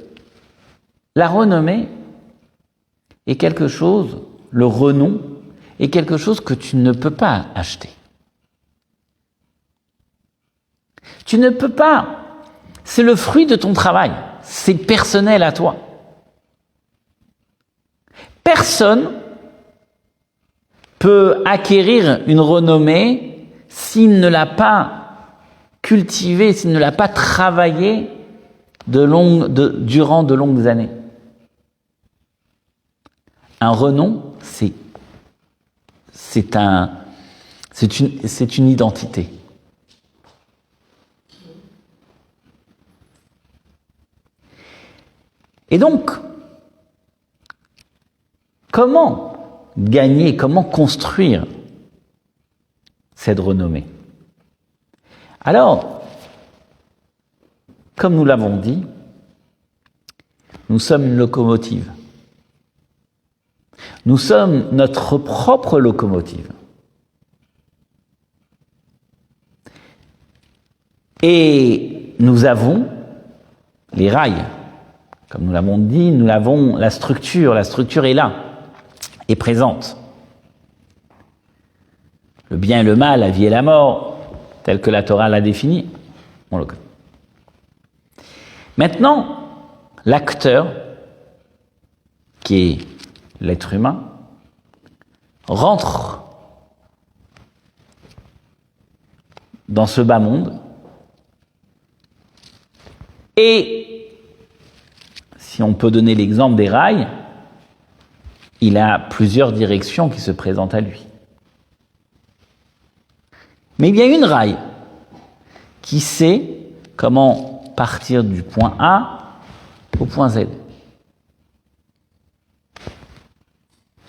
la renommée est quelque chose, le renom est quelque chose que tu ne peux pas acheter. Tu ne peux pas. C'est le fruit de ton travail. C'est personnel à toi. Personne peut acquérir une renommée s'il ne l'a pas cultivée, s'il ne l'a pas travaillée durant de longues années. Un renom, c'est une identité. Et donc, comment gagner, comment construire cette renommée? Alors, comme nous l'avons dit, nous sommes une locomotive. Nous sommes notre propre locomotive. Et nous avons les rails. Comme nous l'avons dit, nous avons la structure. La structure est là, est présente. Le bien et le mal, la vie et la mort, tel que la Torah l'a défini, on le connaît. Maintenant, l'acteur, qui est l'être humain, rentre dans ce bas monde et, si on peut donner l'exemple des rails, il a plusieurs directions qui se présentent à lui. Mais il y a une raille qui sait comment partir du point A au point Z.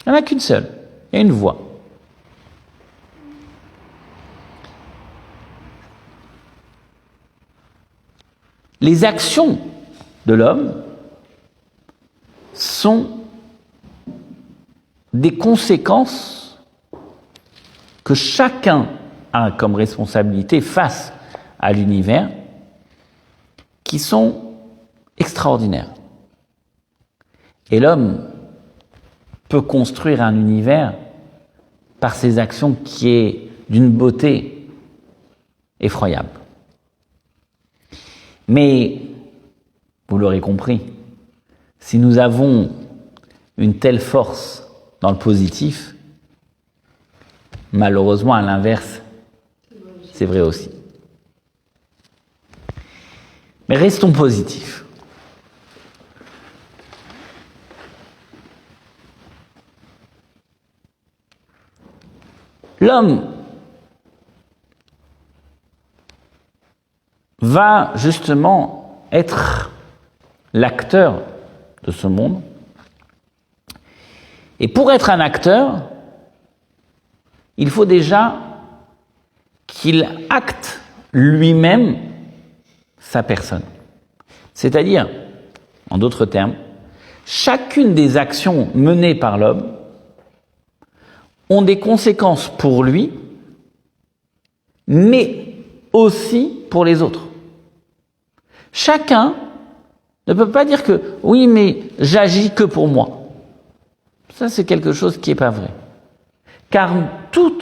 Il n'y en a qu'une seule, il y a une voie. Les actions de l'homme sont des conséquences que chacun a comme responsabilité face à l'univers, qui sont extraordinaires. Et l'homme peut construire un univers par ses actions qui est d'une beauté effroyable. Mais, vous l'aurez compris, si nous avons une telle force dans le positif, malheureusement, à l'inverse, c'est vrai aussi. Mais restons positifs. L'homme va justement être l'acteur de ce monde. Et pour être un acteur, il faut déjà qu'il acte lui-même sa personne. C'est-à-dire, en d'autres termes, chacune des actions menées par l'homme ont des conséquences pour lui, mais aussi pour les autres. Chacun ne peut pas dire que « oui, mais j'agis que pour moi ». Ça, c'est quelque chose qui n'est pas vrai. Car tout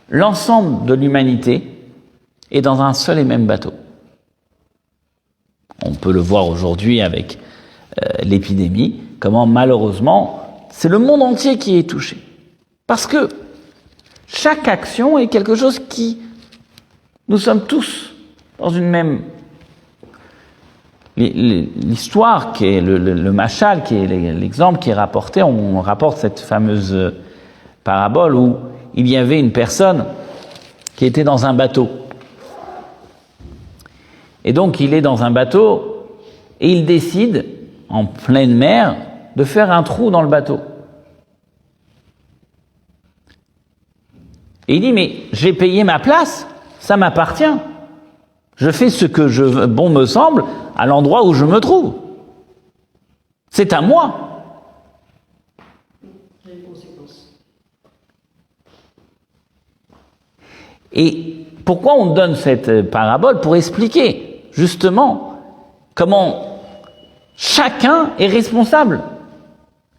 l'ensemble de l'humanité est dans un seul et même bateau. On peut le voir aujourd'hui avec l'épidémie, comment malheureusement, c'est le monde entier qui est touché. Parce que chaque action est quelque chose qui... Nous sommes tous dans une même... L'histoire, qui est le mashal, qui est l'exemple qui est rapporté, on rapporte cette fameuse parabole où il y avait une personne qui était dans un bateau. Et donc il est dans un bateau et il décide, en pleine mer, de faire un trou dans le bateau. Et il dit, mais j'ai payé ma place, ça m'appartient. Je fais ce que bon me semble à l'endroit où je me trouve. C'est à moi. J'ai une conséquence. Et pourquoi on donne cette parabole? Pour expliquer justement comment chacun est responsable.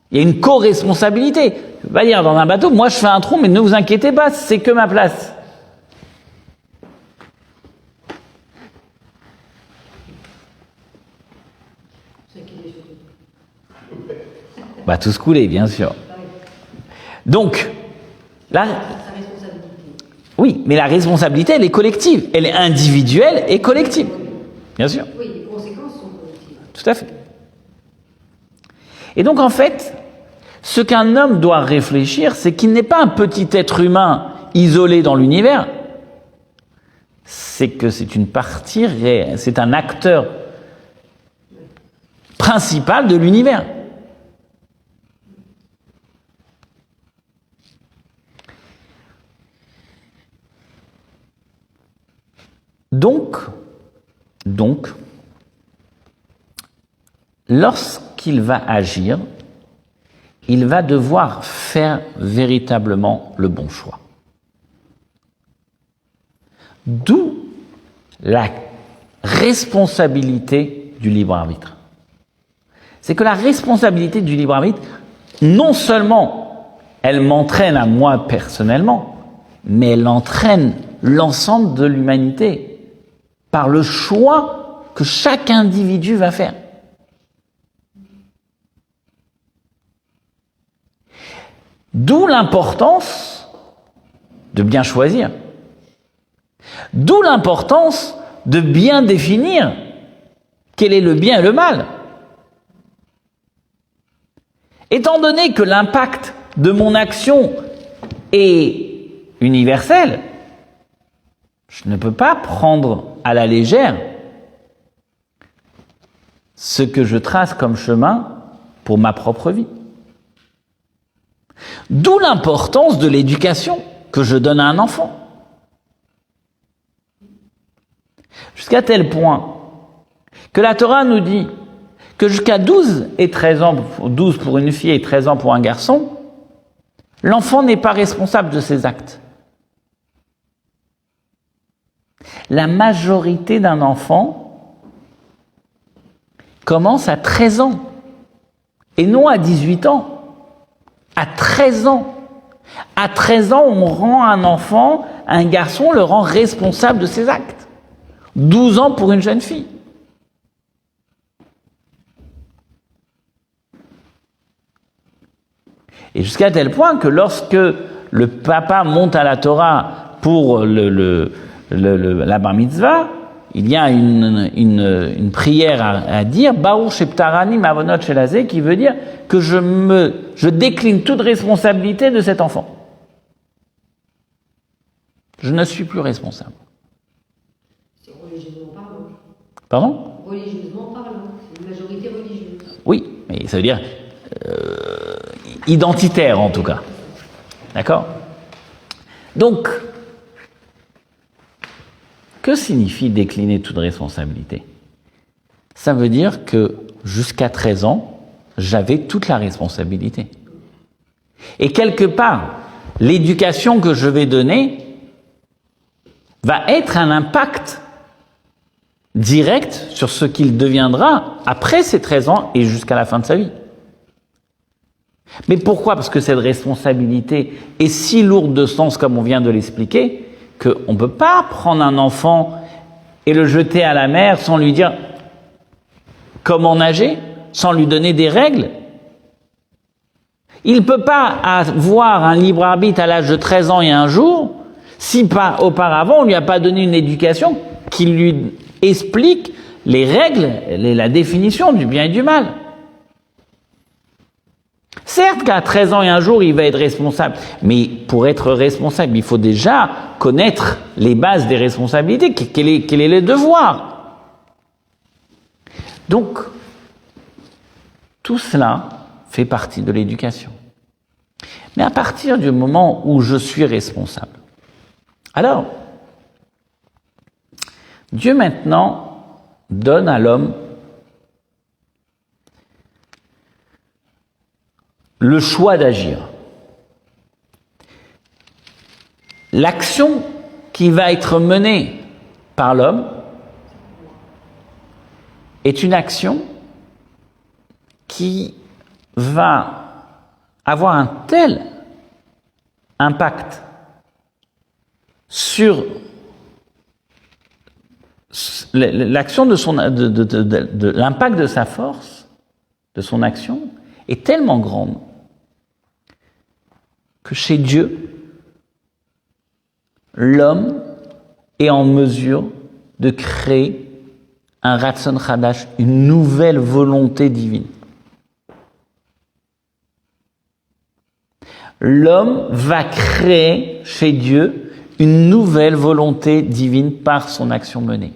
Il y a une co-responsabilité. Je ne peux pas dire dans un bateau, moi je fais un trou, mais ne vous inquiétez pas, c'est que ma place. Va tous couler, bien sûr. Donc, là, Sa responsabilité. oui, mais la responsabilité, elle est collective. Elle est individuelle et collective. Bien sûr. Oui, les conséquences sont collectives. Tout à fait. Et donc, en fait, ce qu'un homme doit réfléchir, c'est qu'il n'est pas un petit être humain isolé dans l'univers. C'est que c'est une partie réelle, c'est un acteur principal de l'univers. Donc, lorsqu'il va agir, il va devoir faire véritablement le bon choix. D'où la responsabilité du libre arbitre. C'est que la responsabilité du libre arbitre, non seulement elle m'entraîne à moi personnellement, mais elle entraîne l'ensemble de l'humanité par le choix que chaque individu va faire. D'où l'importance de bien choisir. D'où l'importance de bien définir quel est le bien et le mal. Étant donné que l'impact de mon action est universel, je ne peux pas prendre à la légère ce que je trace comme chemin pour ma propre vie. D'où l'importance de l'éducation que je donne à un enfant. Jusqu'à tel point que la Torah nous dit que jusqu'à 12 et 13 ans, 12 pour une fille et 13 ans pour un garçon, l'enfant n'est pas responsable de ses actes. La majorité d'un enfant commence à 13 ans, et non à 18 ans, à 13 ans. À 13 ans, on rend un enfant, un garçon, on le rend responsable de ses actes. 12 ans pour une jeune fille. Et jusqu'à tel point que lorsque le papa monte à la Torah pour la bar mitzvah, il y a une prière à dire, Baruch sheptarani mavonot shelazé, qui veut dire que je décline toute responsabilité de cet enfant. Je ne suis plus responsable. C'est religieusement parlant. Pardon ? Religieusement parlant, c'est une majorité religieuse. Oui, mais ça veut dire identitaire en tout cas. D'accord ? Donc, que signifie décliner toute responsabilité ? Ça veut dire que jusqu'à 13 ans, j'avais toute la responsabilité. Et quelque part, l'éducation que je vais donner va être un impact direct sur ce qu'il deviendra après ses 13 ans et jusqu'à la fin de sa vie. Mais pourquoi ? Parce que cette responsabilité est si lourde de sens, comme on vient de l'expliquer, qu'on ne peut pas prendre un enfant et le jeter à la mer sans lui dire comment nager, sans lui donner des règles. Il ne peut pas avoir un libre arbitre à l'âge de 13 ans et un jour si auparavant on ne lui a pas donné une éducation qui lui explique les règles, la définition du bien et du mal. Certes qu'à 13 ans et un jour, il va être responsable, mais pour être responsable, il faut déjà connaître les bases des responsabilités, quel est le devoir. Donc, tout cela fait partie de l'éducation. Mais à partir du moment où je suis responsable, alors, Dieu maintenant donne à l'homme le choix d'agir. L'action qui va être menée par l'homme est une action qui va avoir un tel impact sur l'action de l'impact de sa force, de son action, est tellement grande que chez Dieu, l'homme est en mesure de créer un Ratzon Chadash, une nouvelle volonté divine. L'homme va créer chez Dieu une nouvelle volonté divine par son action menée.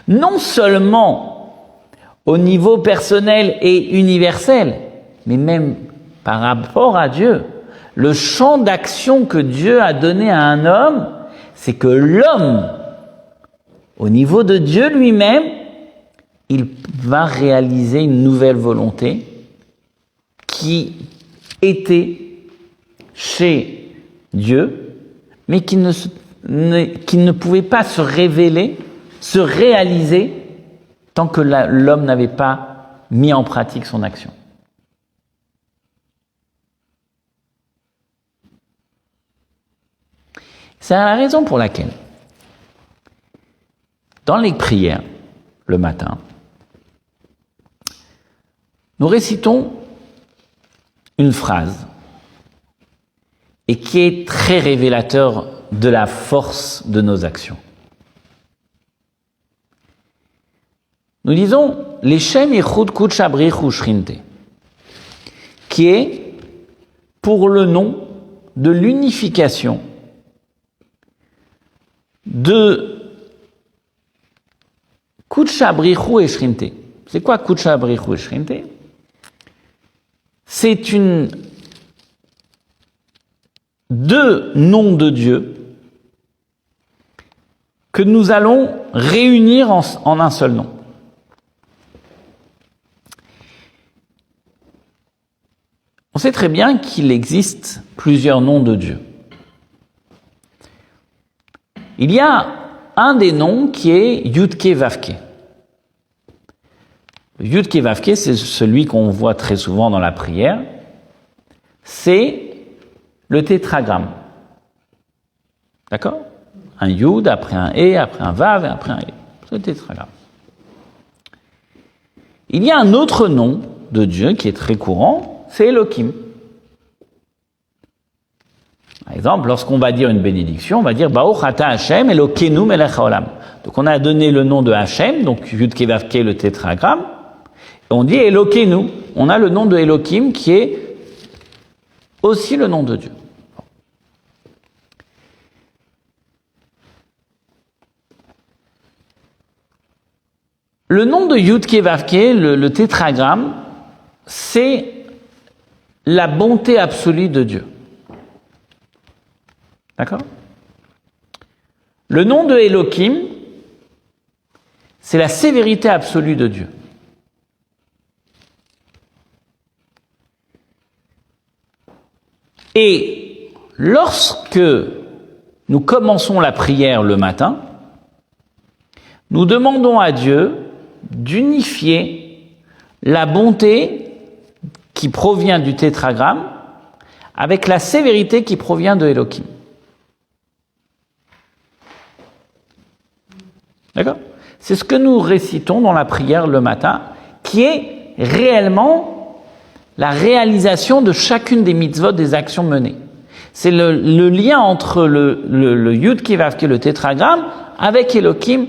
Non seulement au niveau personnel et universel, mais même par rapport à Dieu. Le champ d'action que Dieu a donné à un homme, c'est que l'homme, au niveau de Dieu lui-même, il va réaliser une nouvelle volonté qui était chez Dieu, mais qui ne pouvait pas se révéler, se réaliser, tant que l'homme n'avait pas mis en pratique son action. C'est la raison pour laquelle, dans les prières, le matin, nous récitons une phrase et qui est très révélateur de la force de nos actions. Nous disons Leshem Yichud Kudsha Brichu Shrinte, qui est pour le nom de l'unification de Kudsha Brichu et Shrinte. C'est quoi Kudsha Brichu et Shrinte? C'est deux noms de Dieu que nous allons réunir en un seul nom. On sait très bien qu'il existe plusieurs noms de Dieu. Il y a un des noms qui est Yudke Vavke. Yudke Vavke, c'est celui qu'on voit très souvent dans la prière. C'est le tétragramme. D'accord? Un Yud, après un E, après un Vav, et après un E. C'est le tétragramme. Il y a un autre nom de Dieu qui est très courant, c'est Elohim. Par exemple, lorsqu'on va dire une bénédiction, on va dire Baruch ata Hashem Elokeinu melech haolam. Donc on a donné le nom de Hashem, donc Yud Ke Vav Ke, le tétragramme, et on dit Elokeinu. On a le nom de Elohim qui est aussi le nom de Dieu. Le nom de Yud Ke Vav Ke, le tétragramme, c'est la bonté absolue de Dieu. D'accord? Le nom de Elohim, c'est la sévérité absolue de Dieu. Et lorsque nous commençons la prière le matin, nous demandons à Dieu d'unifier la bonté qui provient du tétragramme avec la sévérité qui provient de Elohim. D'accord? C'est ce que nous récitons dans la prière le matin, qui est réellement la réalisation de chacune des mitzvot, des actions menées. C'est le lien entre le Yud Ke Vav Ke, le tétragramme, avec Elohim,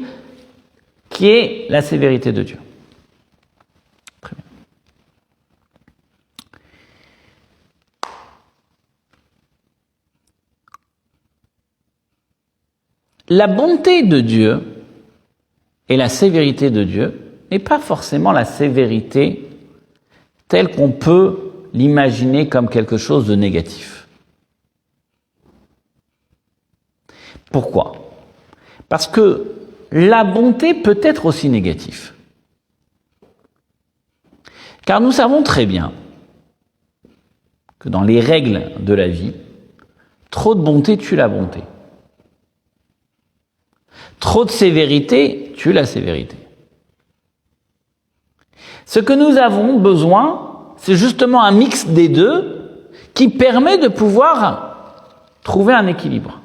qui est la sévérité de Dieu. Très bien. La bonté de Dieu et la sévérité de Dieu n'est pas forcément la sévérité telle qu'on peut l'imaginer comme quelque chose de négatif. Pourquoi? Parce que la bonté peut être aussi négative. Car nous savons très bien que dans les règles de la vie, trop de bonté tue la bonté. Trop de sévérité tue la sévérité. Ce que nous avons besoin, c'est justement un mix des deux qui permet de pouvoir trouver un équilibre.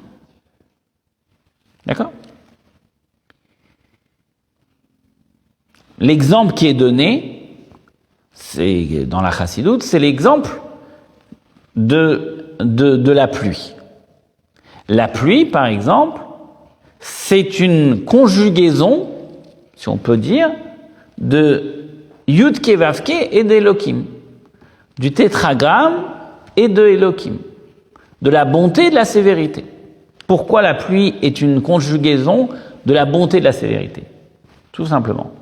D'accord? L'exemple qui est donné, c'est dans la Chassidoute, c'est l'exemple de la pluie. La pluie, par exemple, c'est une conjugaison, si on peut dire, de Yud Ke Vav Ke et d'Elohim, du tétragramme et de Elohim, de la bonté et de la sévérité. Pourquoi la pluie est une conjugaison de la bonté et de la sévérité? Tout simplement.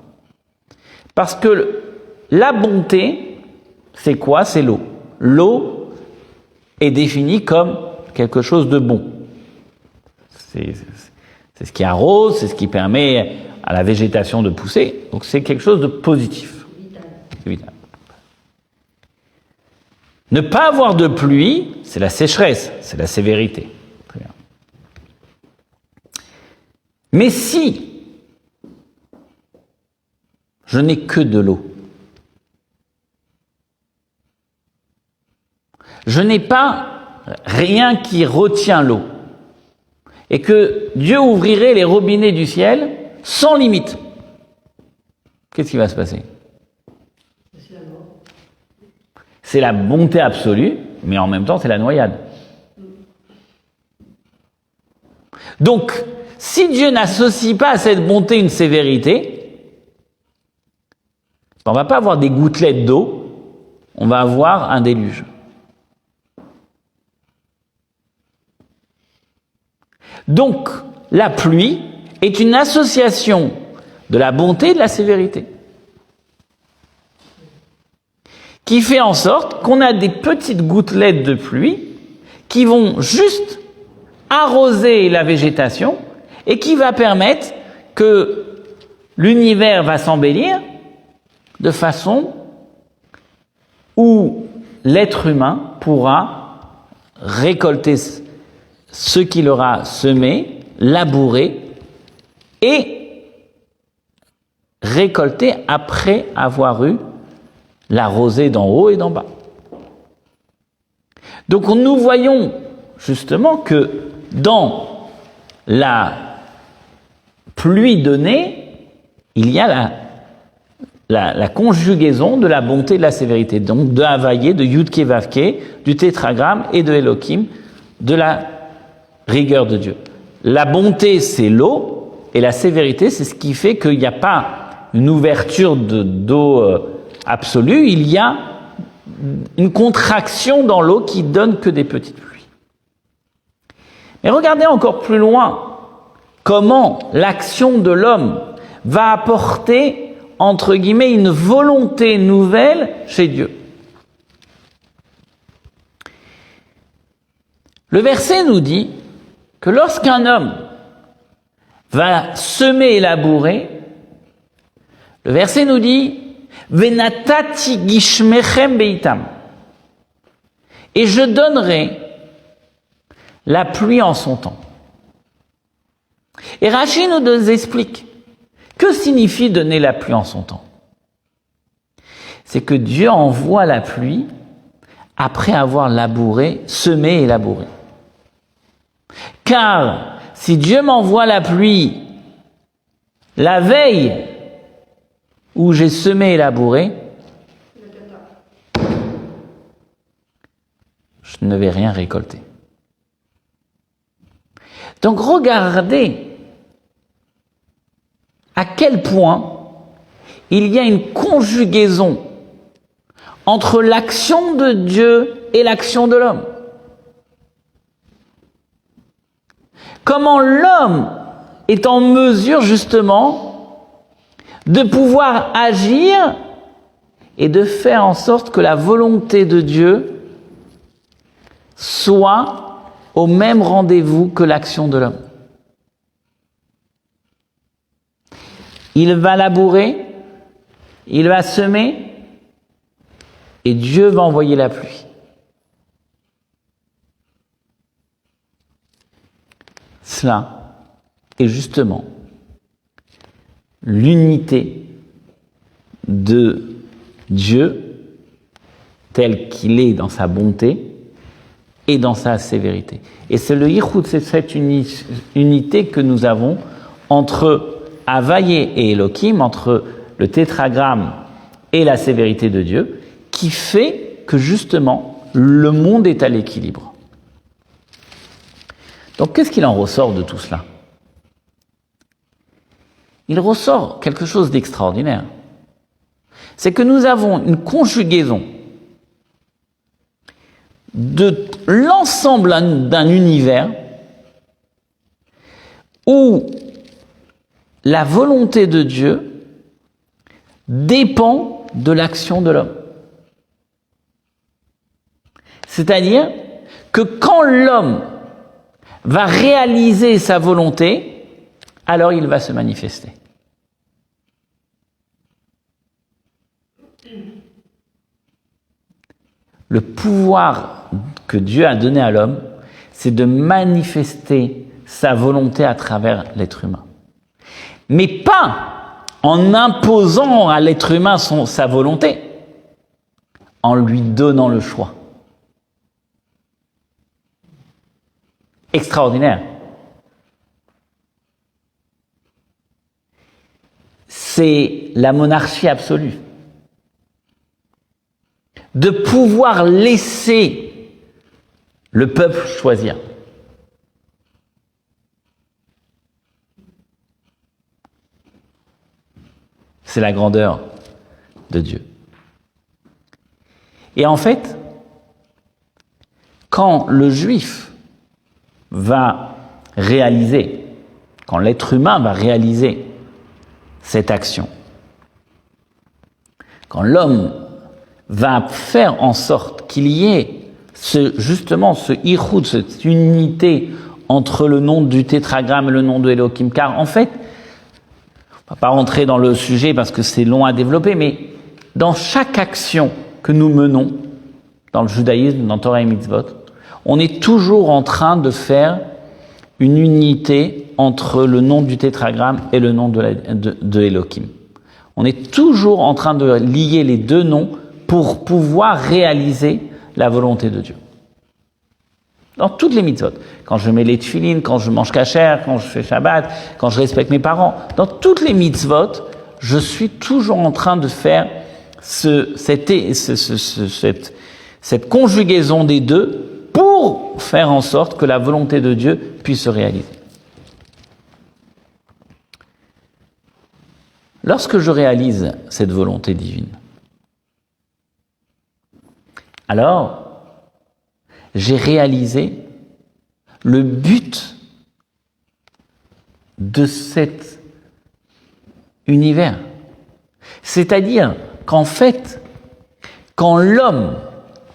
Parce que la bonté, c'est quoi? C'est l'eau. L'eau est définie comme quelque chose de bon. C'est ce qui arrose, c'est ce qui permet à la végétation de pousser. Donc c'est quelque chose de positif. C'est vital. Ne pas avoir de pluie, c'est la sécheresse, c'est la sévérité. Très bien. Mais si je n'ai que de l'eau, je n'ai pas rien qui retient l'eau, et que Dieu ouvrirait les robinets du ciel sans limite, qu'est-ce qui va se passer? C'est la bonté absolue, mais en même temps c'est la noyade. Donc, si Dieu n'associe pas à cette bonté une sévérité, On ne va pas avoir des gouttelettes d'eau, on va avoir un déluge. Donc, la pluie est une association de la bonté et de la sévérité, qui fait en sorte qu'on a des petites gouttelettes de pluie qui vont juste arroser la végétation et qui va permettre que l'univers va s'embellir de façon où l'être humain pourra récolter ce qu'il aura semé, labourer et récolter après avoir eu la rosée d'en haut et d'en bas. Donc nous voyons justement que dans la pluie donnée, il y a la conjugaison de la bonté et de la sévérité, donc de Havaïe, de Yudke Vavke, du tétragramme et de Elohim, de la rigueur de Dieu. La bonté, c'est l'eau, et la sévérité, c'est ce qui fait qu'il n'y a pas une ouverture d'eau absolue, il y a une contraction dans l'eau qui donne que des petites pluies. Mais regardez encore plus loin comment l'action de l'homme va apporter, entre guillemets, une volonté nouvelle chez Dieu. Le verset nous dit que lorsqu'un homme va semer et labourer, le verset nous dit « Venatati gishmechem beitam » et je donnerai la pluie en son temps. Et Rashi nous explique que signifie donner la pluie en son temps. C'est que Dieu envoie la pluie après avoir labouré, semé et labouré. Car si Dieu m'envoie la pluie la veille où j'ai semé et labouré, je ne vais rien récolter. Donc regardez à quel point il y a une conjugaison entre l'action de Dieu et l'action de l'homme. Comment l'homme est en mesure justement de pouvoir agir et de faire en sorte que la volonté de Dieu soit au même rendez-vous que l'action de l'homme. Il va labourer, il va semer, et Dieu va envoyer la pluie. Cela est justement l'unité de Dieu tel qu'il est dans sa bonté et dans sa sévérité. Et c'est le yichud, c'est cette unité que nous avons entre Havaïe et Elohim, entre le tétragramme et la sévérité de Dieu, qui fait que justement le monde est à l'équilibre. Donc qu'est-ce qu'il en ressort de tout cela ? Il ressort quelque chose d'extraordinaire. C'est que nous avons une conjugaison de l'ensemble d'un univers où la volonté de Dieu dépend de l'action de l'homme. C'est-à-dire que quand l'homme va réaliser sa volonté, alors il va se manifester. Le pouvoir que Dieu a donné à l'homme, c'est de manifester sa volonté à travers l'être humain. Mais pas en imposant à l'être humain sa volonté, en lui donnant le choix. Extraordinaire. C'est la monarchie absolue. De pouvoir laisser le peuple choisir. C'est la grandeur de Dieu. Et en fait, quand le juif va réaliser, quand l'être humain va réaliser cette action, quand l'homme va faire en sorte qu'il y ait justement ce ichud, cette unité entre le nom du tétragramme et le nom de Elohim, car en fait, on ne va pas rentrer dans le sujet parce que c'est long à développer, mais dans chaque action que nous menons, dans le judaïsme, dans Torah et Mitzvot, on est toujours en train de faire une unité entre le nom du tétragramme et le nom de Elohim. On est toujours en train de lier les deux noms pour pouvoir réaliser la volonté de Dieu. Dans toutes les mitzvot. Quand je mets les tefilines, quand je mange kasher, quand je fais Shabbat, quand je respecte mes parents, dans toutes les mitzvot, je suis toujours en train de faire cette conjugaison des deux pour faire en sorte que la volonté de Dieu puisse se réaliser. Lorsque je réalise cette volonté divine, alors j'ai réalisé le but de cet univers. C'est-à-dire qu'en fait, quand l'homme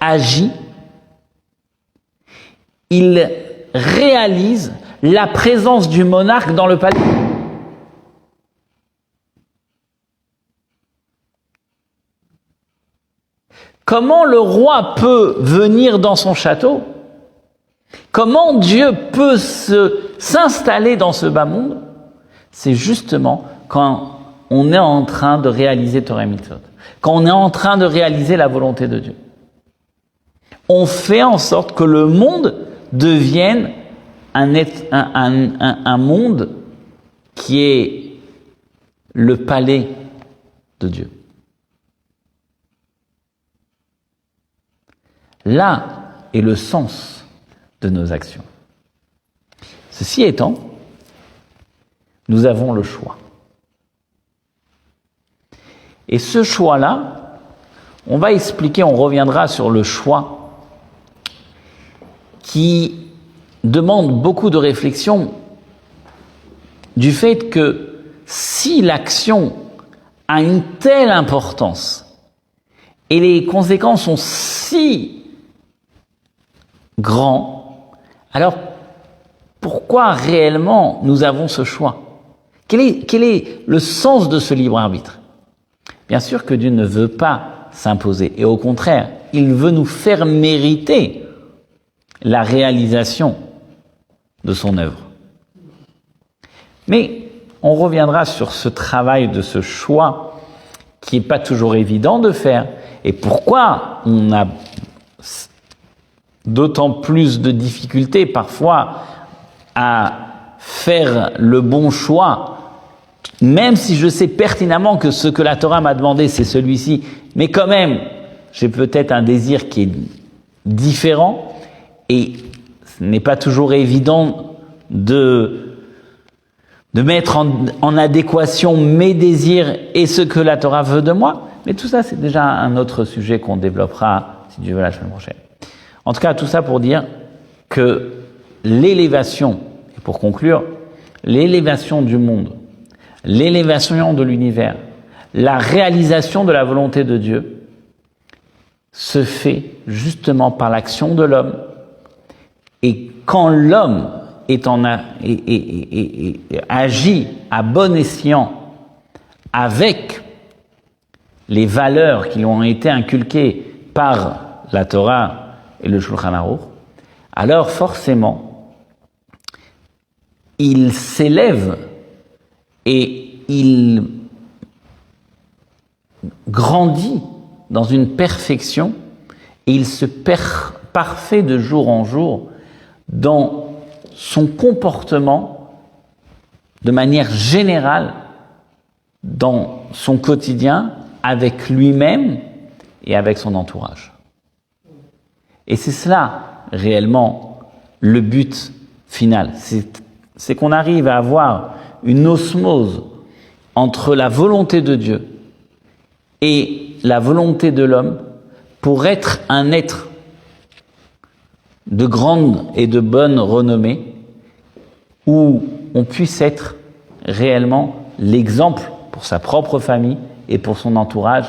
agit, il réalise la présence du monarque dans le palais. Comment le roi peut venir dans son château? Comment Dieu peut s'installer dans ce bas monde? C'est justement quand on est en train de réaliser Torah et Mitzvot, quand on est en train de réaliser la volonté de Dieu. On fait en sorte que le monde devienne un monde qui est le palais de Dieu. Là est le sens de nos actions. Ceci étant, nous avons le choix. Et ce choix-là, on va expliquer, on reviendra sur le choix qui demande beaucoup de réflexion du fait que si l'action a une telle importance et les conséquences sont si grand, alors pourquoi réellement nous avons ce choix? Quel est le sens de ce libre arbitre? Bien sûr que Dieu ne veut pas s'imposer, et au contraire, il veut nous faire mériter la réalisation de son œuvre. Mais on reviendra sur ce travail de ce choix qui n'est pas toujours évident de faire, et pourquoi on a d'autant plus de difficultés parfois à faire le bon choix, même si je sais pertinemment que ce que la Torah m'a demandé c'est celui-ci, mais quand même j'ai peut-être un désir qui est différent et ce n'est pas toujours évident de mettre en adéquation mes désirs et ce que la Torah veut de moi, mais tout ça c'est déjà un autre sujet qu'on développera si Dieu veut la semaine prochaine. En tout cas, tout ça pour dire que l'élévation, et pour conclure, l'élévation du monde, l'élévation de l'univers, la réalisation de la volonté de Dieu se fait justement par l'action de l'homme. Et quand l'homme agit à bon escient avec les valeurs qui lui ont été inculquées par la Torah et le Shulchan Aruch, alors forcément, il s'élève et il grandit dans une perfection et il se parfait de jour en jour dans son comportement de manière générale dans son quotidien avec lui-même et avec son entourage. Et c'est cela, réellement, le but final. C'est qu'on arrive à avoir une osmose entre la volonté de Dieu et la volonté de l'homme pour être un être de grande et de bonne renommée, où on puisse être réellement l'exemple pour sa propre famille et pour son entourage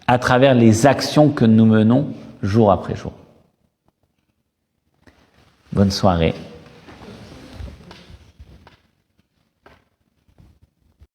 à travers les actions que nous menons jour après jour. Bonne soirée.